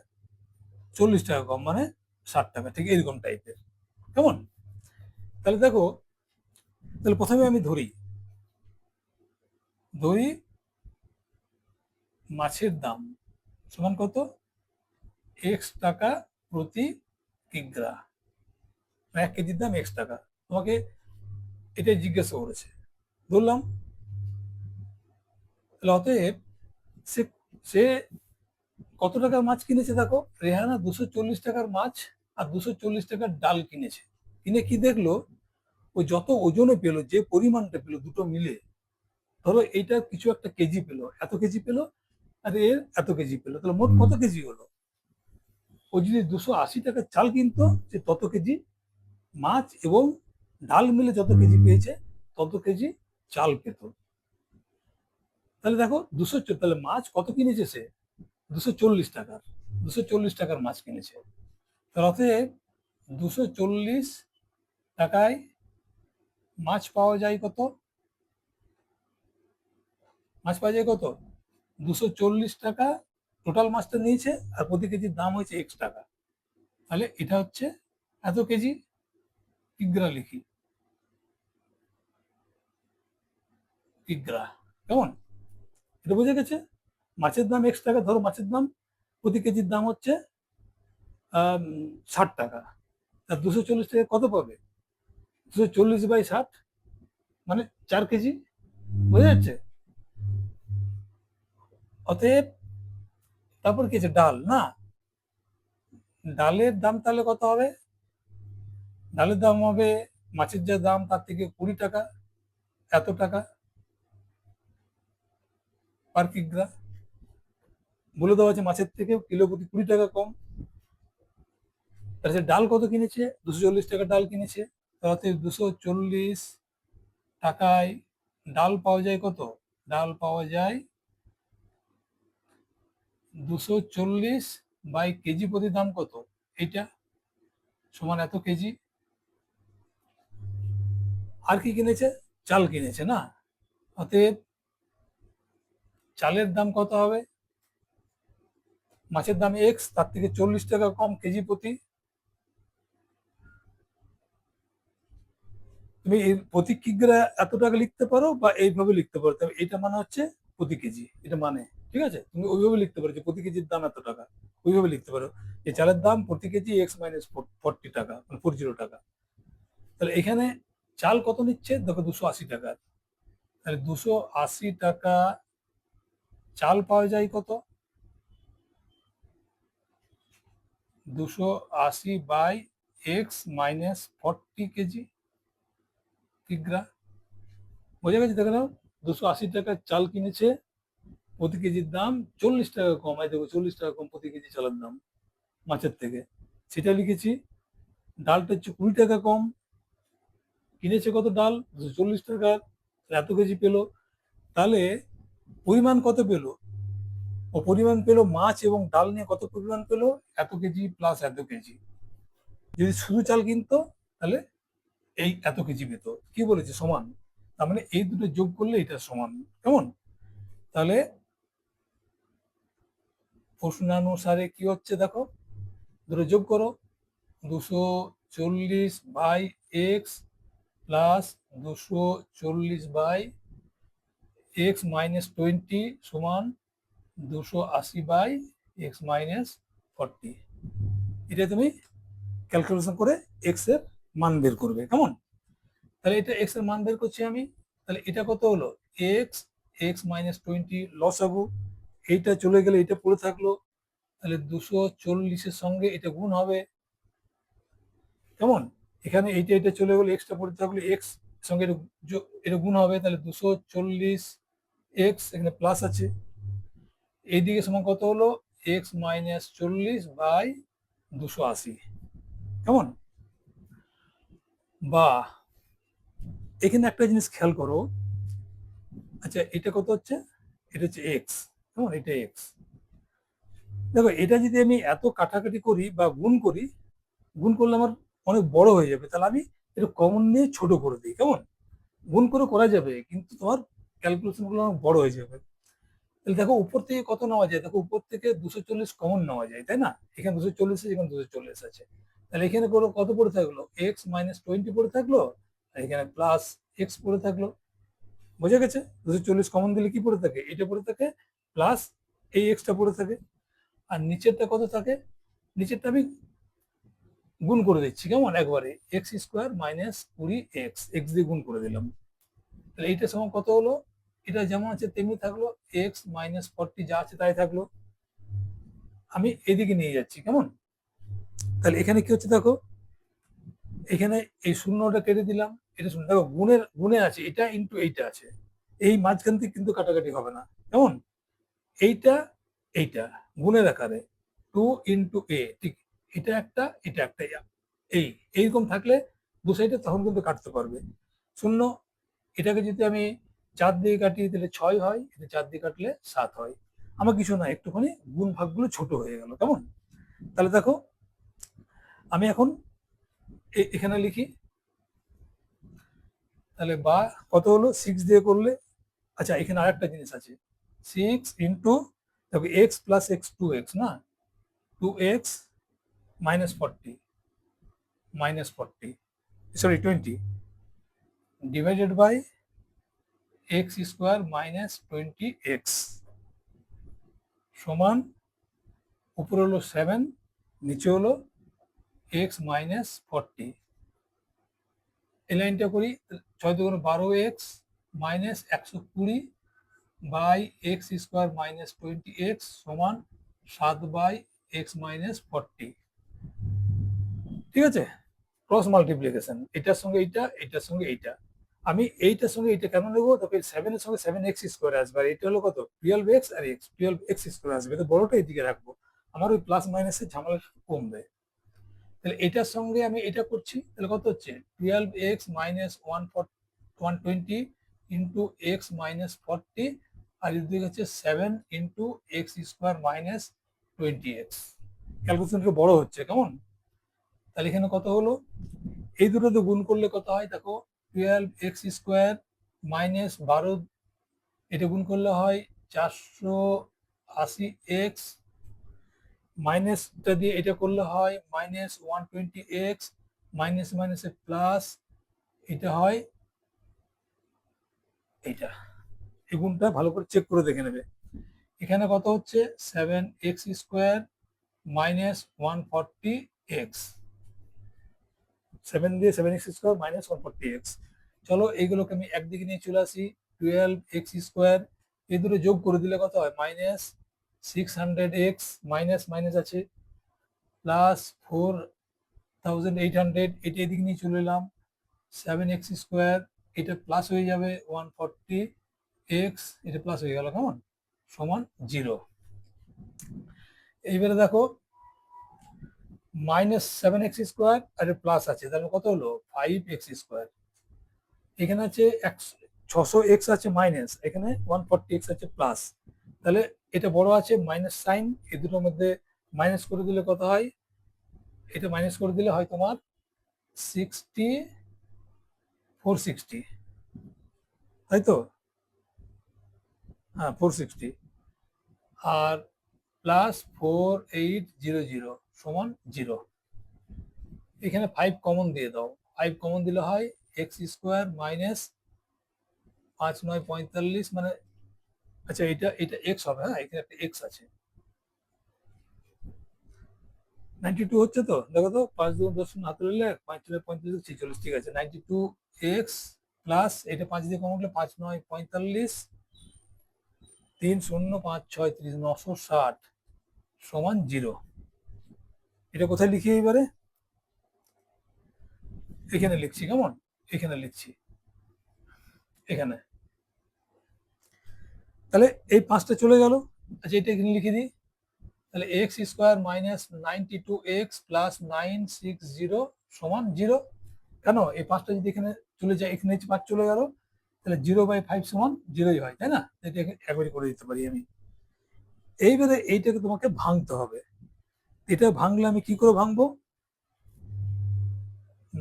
40 টাকা কম, মানে 60 টাকা। ঠিক এরকম টাইপের। কেমন? তাহলে দেখো, তাহলে প্রথমে আমি ধরি মাছের দাম সমান কত? এক্স টাকা প্রতি কিগ্রা, 1 কেজির দাম এক্স টাকা। তোমাকে এটাই জিজ্ঞাসা করেছে, ধরলাম। তাহলে অতএব সে সে কত টাকার মাছ কিনেছে? দেখো, রেহানা 240 টাকার মাছ আর 240 টাকার ডাল কিনেছে। কিনে কি দেখলো, ও যত ওজনে পেলো, যে পরিমাণটা পেলো দুটো মিলে, ধরো এইটা কিছু একটা কেজি পেলো, এত কেজি পেলো, আর এর এত কেজি পেলো, তাহলে মোট কত কেজি হলো? ও যদি 280 টাকার চাল কিনতো, সে তত কেজি মাছ এবং ডাল মিলে যত কেজি পেয়েছে তত কেজি চাল পেত। তাহলে দেখো, তাহলে মাছ কত কিনেছে সে? 240 টাকার, 240 টাকার মাছ কিনেছে। তাহলে অতএব 240 টাকায় মাছ পাওয়া যায় কত? মাছ পাওয়া যায় কত? 240 টাকা টোটাল মাছটা নিয়েছে, আর প্রতি কেজির দাম হয়েছে এক্স টাকা। তাহলে এটা হচ্ছে এত কেজি। কিগ্রা লিখি, কিগ্রা। কেমন? এটা বোঝা গেছে? মাছের দাম এক্স টাকা, ধরো মাছের দাম প্রতি কেজির দাম হচ্ছে 60 টাকা। আর 240 টাকা কত পাবে? 240/60 মানে 4 কেজি। বোঝা যাচ্ছে? অতএব তারপর কি আছে? ডাল না, ডালের দাম তাহলে কত হবে? ডালের দাম হবে মাছের যা দাম তার থেকে 20 টাকা, এত টাকা পার কিগ্রা। বলে দেওয়া আছে মাছের থেকে কিলো প্রতি 20 টাকা কম। তাহলে ডাল কত কিনেছে? 240 টাকা ডাল কিনেছে। তাতে 240 টাকায় ডাল পাওয়া যায় কত? ডাল পাওয়া যায় 240 কেজি প্রতি দাম কত? এইটা সমান এত কেজি। আর কি কিনেছে? চাল কিনেছে না? অতএব চালের দাম কত হবে? মাছের দাম এক্স, তার থেকে 40 টাকা কম কেজি প্রতি। তুমি এই প্রতি কিগ্রা এত টাকা লিখতে পারো, বা এইভাবে লিখতে পারো। তবে এটা মানে হচ্ছে প্রতি কেজি, এটা মানে, ঠিক আছে? তুমি ওইভাবে লিখতে পারো যে প্রতি কেজির দাম এত টাকা, ওইভাবে লিখতে পারো যে চালের দাম প্রতি কেজি এক্স মাইনাস 40 টাকা, মানে 40 টাকা। তাহলে এখানে চাল কত নিচ্ছে? দেখো 280 টাকা। তাহলে 280 টাকা চাল পাওয়া যায় কত? 280/x-40 কিগ্রা। বোঝা গেছে? দেখে নাও, 280 টাকার চাল কিনেছে, প্রতি কেজির দাম 40 টাকা কম। এই দেখো, 40 টাকা কম প্রতি কেজি চালের দাম মাছের থেকে, সেটা লিখেছি। ডালটা হচ্ছে 20 টাকা কম, কিনেছে কত ডাল? 240 টাকার, এত কেজি পেলো। তাহলে পরিমাণ কত পেলো? ও পরিমাণ পেলো মাছ এবং ডাল নিয়ে কত পরিমাণ পেলো? এত কেজি প্লাস এত কেজি। যদি শুধু চাল কিনতো তাহলে এই এত কেজি পেত। কি বলেছে? সমান। তার মানে এই দুটো যোগ করলে এটা সমান। কেমন? তাহলে প্রশ্নানুসারে কি হচ্ছে দেখো, দুটো যোগ করো। 240/x প্লাস 240/x-20 সমান 280/x-40। এটা তুমি ক্যালকুলেশন করে এক্স এর মান বের করবে। কেমন? তাহলে এটা এক্স এর মান বের করছি আমি। তাহলে এটা কত হলো? এক্স, x-20 লসাগু। এইটা চলে গেলে এটা পড়ে থাকলো। তাহলে 240-এর সঙ্গে এটা গুণ হবে। কেমন? এখানে এইটা এটা চলে গেলো, এক্সটা পড়ে থাকলো, এক্স সঙ্গে এটা গুণ হবে, তাহলে 240 এক্স এখানে প্লাস আছে, এইদিকে সমান কত হলো, এক্স মাইনাস 40/280। কেমন? বা এখানে একটা জিনিস খেয়াল করো, আচ্ছা এটা কত হচ্ছে, এটা হচ্ছে এক্স, কেমন, এটা এক্স। দেখো এটা যদি আমি এত কাটাকাটি করি বা গুণ করি, গুণ করলে আমার অনেক বড় হয়ে যাবে, তাহলে আমি এটা কমন নিয়ে ছোট করে দিই। কেমন? গুণ করে করা যাবে কিন্তু তোমার ক্যালকুলেশন গুলো অনেক বড় হয়ে যাবে। তাহলে দেখো উপর থেকে কত নেওয়া যায়, দেখো উপর থেকে 240 কমন নেওয়া যায়, তাই না? এখানে 240 আছে, এখানে 240 আছে, তাহলে এখানে কোনো কত পড়ে থাকলো, এক্স মাইনাস 20 পড়ে থাকলো, আর এখানে প্লাস এক্স পড়ে থাকলো। বোঝা গেছে? 240 কমন দিলে কি পড়ে থাকে, এটা পড়ে থাকে, প্লাস এই এক্সটা পড়ে থাকে। আর নিচেরটা কত থাকে, নিচেরটা আমি গুণ করে দিচ্ছি, কেমন, একবারে x square minus 20 x, x দিয়ে গুণ করে দিলাম। তাহলে এইটা সমান কত হলো, এটা যেমন আছে তেমনি থাকলো, এক্স মাইনাস 40 যা আছে তাই থাকলো, আমি এদিকে নিয়ে যাচ্ছি। কেমন? তাহলে এখানে কি হচ্ছে দেখো, এখানে এই শূন্যটা কেটে দিলাম, এটা শূন্য, দেখো গুণের গুণে আছে, এটা ইন্টু এইটা আছে, এই মাঝখান থেকে কিন্তু কাটাকাটি হবে না। কেমন? এইটা এইটা গুণের আকারে 2 × a, ঠিক, এটা একটা এটা একটা, এই এইরকম থাকলে দু সাইডে তখন কিন্তু কাটতে পারবে। শূন্য, এটাকে যদি আমি 4 দিয়ে কাটি তাহলে 6 হয়, এটা 4 দিয়ে কাটলে 7 হয়। আমার কিছু না, একটুখানি গুণ ভাগগুলো ছোট হয়ে গেল। কেমন? তাহলে দেখো আমি এখন এখানে লিখি, তাহলে বা কত হলো, 6 দিয়ে করলে, আচ্ছা এখানে আরেকটা জিনিস আছে, 6 × দেখো এক্স প্লাস এক্স 2x না, 2x -40 sorry 20 divided by x square minus 20x সমান, উপরে হলো 7, নিচে হলো এক্স মাইনাস 40। এই লাইনটা করি, 6 × 2 = 12x minus 120 by x square minus 20x সমান 7/x মাইনাস 40। ঠিক আছে? ক্রস মাল্টিপ্লিকেশন, এটার সঙ্গে এইটা, এটার সঙ্গে এইটা, আমি এইটার সঙ্গে এইটা কেন নেবো, তবে 7 এর সঙ্গে 7x স্কোয়ার আসবে, আর এটা হলো কত, 12x আর x, 12x স্কোয়ার আসবে, তো বড়টা এইদিকে রাখবো, আমার ওই প্লাস মাইনাসের ঝামেলা কমবে। তাহলে এটার সঙ্গে আমি এটা করছি, তাহলে কত হচ্ছে, 12x minus 120 into x minus 40, আর এদিকে হচ্ছে 7 into x square minus 20x। ক্যালকুলেশনটা বড় হচ্ছে। কেমন? তাহলে এখানে কত হলো, এই দুটোতে গুণ করলে কত হয় দেখো, 12x² মাইনাস 12, এটা গুণ করলে হয় 480x, মাইনাসটা দিয়ে এটা করলে হয় মাইনাস 120x, মাইনাস মাইনাসে প্লাস, এটা হয় এইটা, এই গুণটা ভালো করে চেক করে দেখে নেবে। এখানে কত হচ্ছে, 7x² মাইনাস 140x, 7 দিয়ে 7x² মাইনাস 140x। চলো এইগুলোকে আমি একদিকে নিয়ে চলে আসি, 12x², এই দুটো যোগ করে দিলে কত হয়, মাইনাস 600x, মাইনাস মাইনাস আছে, প্লাস 4800, এটা এদিকে নিয়ে চলে এলাম, 7x², এটা প্লাস হয়ে যাবে 140x, এটা প্লাস হয়ে গেল, কেমন, সমান 0। এইবারে দেখো -7x² আর প্লাস আছে, তাহলে কত হলো 5x², এখানে আছে 600x আছে মাইনাস, এখানে 140x আছে প্লাস, তাহলে এটা বড় আছে মাইনাস সাইন, এই দুটোর মধ্যে মাইনাস করে দিলে কত হয়, এটা মাইনাস করে দিলে হয় তোমার 460, তাই তো, হ্যাঁ 460, আর প্লাস 4800 সমান 0। এখানে 5 কমন দিয়ে দাও, 5 কমন দিলে হয় x² মাইনাস 5 9 45, মানে আচ্ছা এটা এটা এক্স হবে, হ্যাঁ এখানে একটা এক্স আছে, 92 হচ্ছে তো, দেখো তো 5 2 10 হাতে নিলে 5 3 35 46, ঠিক আছে, 92x প্লাস এটা 5 দিয়ে কমন করলে 5 9 45, 3 0 5 6 30, 960 সমান 0। এটা কোথায় লিখি এবারে, এখানে লিখছি, কেমন, এখানে লিখছি, এখানে। তাহলে এই 5টা চলে গেল। আচ্ছা, এটা এখানে লিখে দিই। তাহলে x square minus 92x plus 960 সমান 0। কেন, এই 5টা যদি এখানে চলে যায়, এখানে 5 চলে গেল, তাহলে 0/5 সমান 0ই হয়, তাই না? এটা একবারই করে দিতে পারি আমি। এইবারে এইটাকে তোমাকে ভাঙতে হবে। এটা ভাঙলে আমি কি করে ভাঙবো?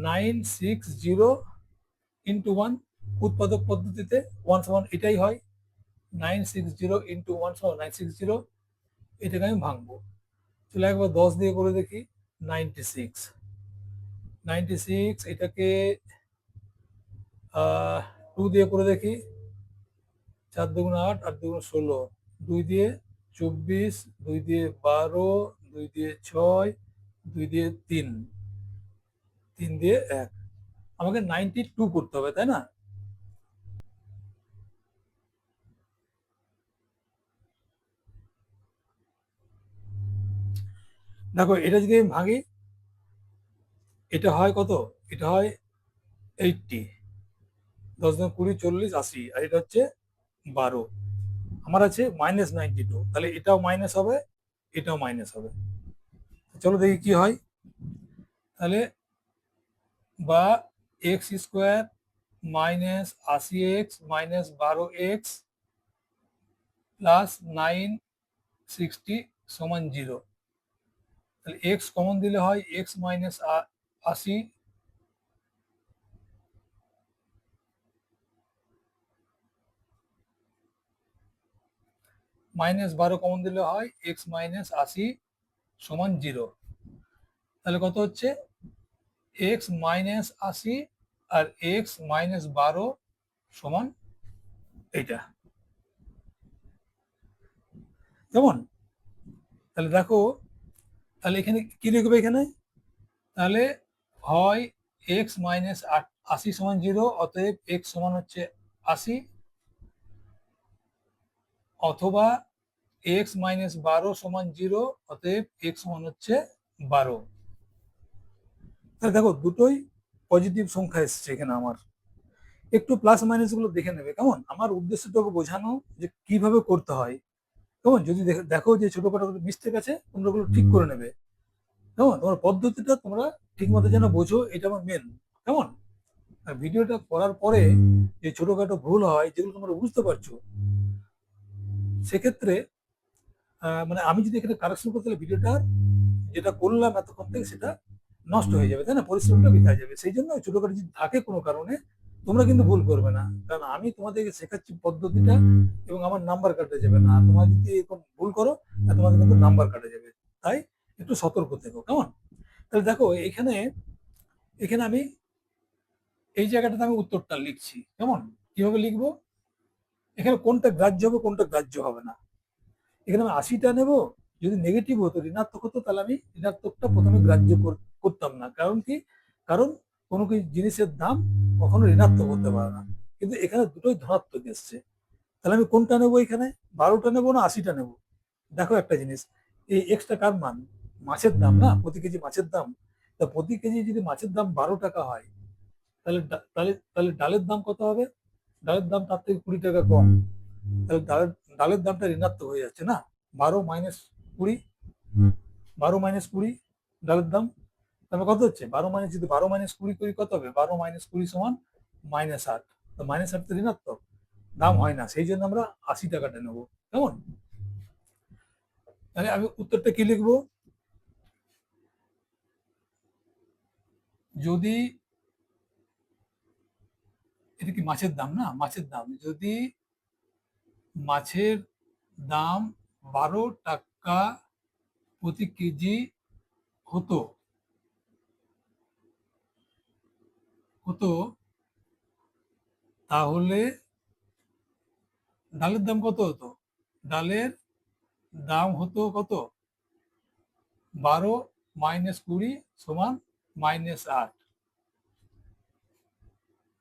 960 ইন্টু 1, উৎপাদক পদ্ধতিতে 1 সমান এটাই হয়। 960 ইন্টু 1 সমান 960। এটাকে আমি ভাঙবো। চলে একবার 10 দিয়ে করে দেখি। 96, 96, এটাকে 2 দিয়ে করে দেখি। 4 দুগুণ 8, 8 দুগুণ 16, 2 দিয়ে 24, 2 দিয়ে 12, 2 দিয়ে 6, 2 দিয়ে 3, 3 দিয়ে 1। আমাকে 92 করতে হবে, তাই না? দেখো, এটা যদি আমি ভাঙি, এটা হয় কত? এটা হয় 80। 10 দুগুণ 20, 40, 80, আর এটা হচ্ছে 12। আমার আছে -92, তাহলে এটাও মাইনাস হবে, এটাও মাইনাস হবে। চলো দেখি কি হয়। তাহলে বা x square minus 80x minus 12x plus 960 সমান 0। তাহলে এক্স কমন দিলে হয় এক্স মাইনাস 80 মাইনাস 12 কমন দিলে হয় এক্স মাইনাস 80 সমান 0। তাহলে কত হচ্ছে? এক্স মাইনাস 80 আর এক্স মাইনাস 12 সমান এইটা, কেমন? তাহলে দেখো, তাহলে এখানে কি লিখবে এখানে? তাহলে হয় এক্স মাইনাস 80 সমান 0, অতএব এক্স সমান হচ্ছে 80, অথবা এক্স মাইনাস 12 সমান 0, অতএব এক্স সমান হচ্ছে 12। তাহলে দেখো, দুটোই পজিটিভ সংখ্যা এসছে এখানে আমার। একটু প্লাস মাইনাস গুলো দেখে নেবে, কেমন? আমার উদ্দেশ্যটাকে বোঝানো যে কিভাবে করতে হয়, কেমন? যদি দেখো যে ছোটখাটো মিস্টেক আছে, তোমরা ওগুলো ঠিক করে নেবে, কেমন? তোমার পদ্ধতিটা তোমরা ঠিক মতো যেন বোঝো, এটা আমার মেন, কেমন? আর ভিডিওটা করার পরে যে ছোটখাটো ভুল হয়, যেগুলো তোমরা বুঝতে পারছো, সেক্ষেত্রে মানে আমি যদি এখানে কারেকশন করতে হলে ভিডিওটা যেটা করলাম এতক্ষণ থেকে, সেটা নষ্ট হয়ে যাবে, তাই না? পরিশ্রমটা বৃথা যাবে। সেই জন্য ছোটখাটো যদি থাকে কোনো কারণে, তোমরা কিন্তু ভুল করবে না, কারণ আমি তোমাদেরকে শেখাচ্ছি পদ্ধতিটা, এবং আমার নাম্বার কাটা যাবে না। তোমরা যদি এরকম ভুল করো, তাহলে তোমাদের কিন্তু নাম্বার কাটা যাবে। তাই একটু সতর্ক থেকো, কেমন? তাহলে দেখো, এখানে এখানে আমি এই জায়গাটাতে আমি উত্তরটা লিখছি, কেমন? কিভাবে লিখবো? এখানে কোনটা গ্রাহ্য হবে, কোনটা গ্রাহ্য হবে না। এখানে আমি 80টা নেব। যদি নেগেটিভ হতো, ঋণাত্মক হতো, তাহলে আমি ঋণাত্মকটা প্রথমে গ্রাহ্য করতাম না। কারণ কি? কারণ কোনো কিছু জিনিসের দাম কখনো ঋণাত্মক হতে পারে না। কিন্তু এখানে দুটোই ধনাত্মক এসছে। তাহলে আমি কোনটা নেবো এখানে? 12টা নেবো না 80টা নেবো? দেখো একটা জিনিস, এই এক্সটা কার মান? মাছের দাম না, প্রতি কেজি মাছের দাম। তা প্রতি কেজি যদি মাছের দাম 12 টাকা হয়, তাহলে তাহলে তাহলে ডালের দাম কত হবে? ডালের দাম তার থেকে 20 টাকা কম। তাহলে ডালের ডালের দামটা ঋণাত্মক হয়ে যাচ্ছে না? 12 - 20, 12 - 20 ডালের দাম। তাহলে কত হচ্ছে? 12 যদি 12 - 20 করি, কত হবে? 12 - 20 সমান -8। তো -8 তো ঋণাত্মক, দাম হয় না, সেই জন্য আমরা 80 টাকাটা নেবো, কেমন? তাহলে আমি উত্তরটা কি লিখবো? যদি এটা কি মাছের দাম না, মাছের দাম, যদি মাছের দাম 12 টাকা প্রতি কেজি হতো, হতো তাহলে ডালের দাম কত হতো? ডালের দাম হতো কত? 12 - 20 সমান -8,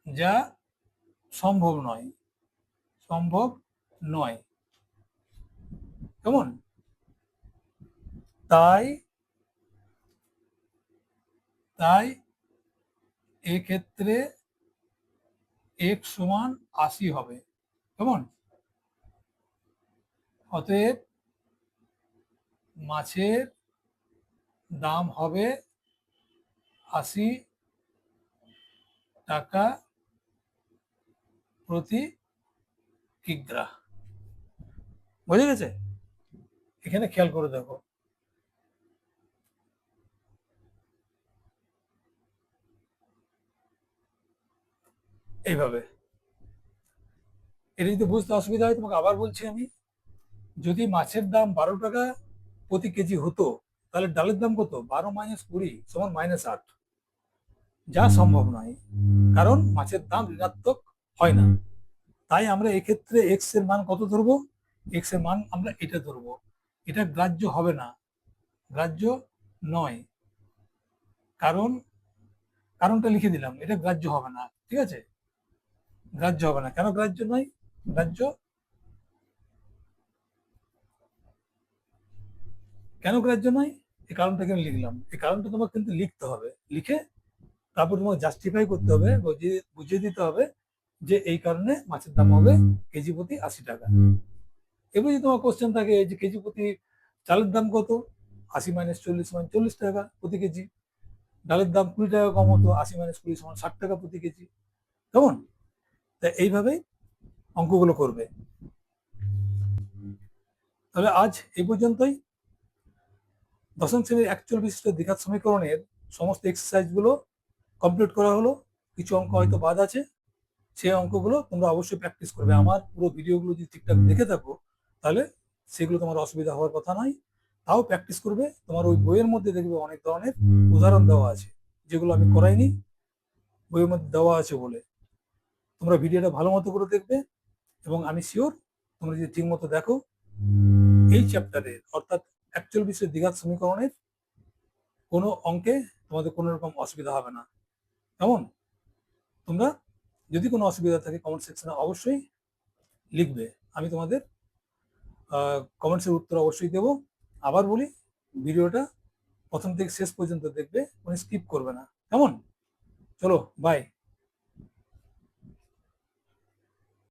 যা সম্ভব নয়, সম্ভব নয়, কেমন? তাই তাই এক্ষেত্রে x সমান 80 হবে, কেমন? অতএব মাছের দাম হবে 80 টাকা প্রতি কিগ্রা। বুঝে গেছে? এখানে খেয়াল করে দেখো, এইভাবে। এটা যদি বুঝতে অসুবিধা হয় তোমাকে আবার বলছি আমি, যদি মাছের দাম 12 টাকা প্রতি কেজি হতো, তাহলে ডালের দাম কত? 12 মাইনাস 20 সমান -8, যা সম্ভব নয়, কারণ মাছের দাম ঋণাত্মক হয় না। তাই আমরা এক্ষেত্রে এক্স এর মান কত ধরবো? এক্স এর মান আমরা এটা ধরবো। এটা গ্রাহ্য হবে না, গ্রাহ্য নয়, কারণ কারণটা লিখে দিলাম, এটা গ্রাহ্য হবে না, ঠিক আছে? গ্রাহ্য হবে না, কেন গ্রাহ্য নয়? গ্রাহ্য কেন গ্রাহ্য নয়? এই কারণটা কেন লিখলাম, এই কারণটা তোমাকে কিন্তু লিখতে হবে, লিখে তারপর তোমাকে জাস্টিফাই করতে হবে, বুঝিয়ে দিতে হবে যে এই কারণে মাছের দাম হবে কেজি প্রতি 80 টাকা। এবার যদি তোমার কোশ্চেন থাকে যে কেজি প্রতি চালের দাম কত, 80 মাইনাস 40 সমান 40 টাকা প্রতি কেজি, ডালের দাম 20 টাকা কম হতো, 80 মাইনাস 20 সমান 60 টাকা প্রতি কেজি, কেমন? তা এইভাবেই অঙ্কগুলো করবে। তাহলে আজ এই পর্যন্তই। দশম শ্রেণীর অ্যাকচুয়াল বিশিষ্ট দ্বিঘাত সমীকরণের সমস্ত এক্সারসাইজ গুলো কমপ্লিট করা হলো। কিছু অঙ্ক হয়তো বাদ আছে, সেই অঙ্কগুলো তোমরা অবশ্যই প্র্যাকটিস করবে। আমার পুরো ভিডিওগুলো যদি ঠিকঠাক দেখে থাকো, তাহলে সেগুলো তোমার অসুবিধা হওয়ার কথা নয়। তাও প্র্যাকটিস করবে। তোমার ওই বইয়ের মধ্যে দেখবে অনেক ধরনের উদাহরণ দেওয়া আছে, যেগুলো আমি করাইনি, বইয়ের মধ্যে দেওয়া আছে বলে। তোমরা ভিডিওটা ভালো মতো করে দেখবে, এবং আমি শিওর তোমরা যদি ঠিক মতো দেখো, এই চ্যাপ্টারের অর্থাৎ অ্যাকচুয়াল বিষয়ের দ্বিঘাত সমীকরণের কোনো অঙ্কে তোমাদের কোনো রকম অসুবিধা হবে না। কেমন? তোমরা যদি কোনো অসুবিধা থাকে কমেন্ট সেকশনে অবশ্যই লিখবে, আমি তোমাদের কমেন্টসের উত্তর অবশ্যই দেবো। আবার বলি, ভিডিওটা প্রথম থেকে শেষ পর্যন্ত দেখবে, কোনো স্কিপ করবে না। কেমন? চলো, বাই।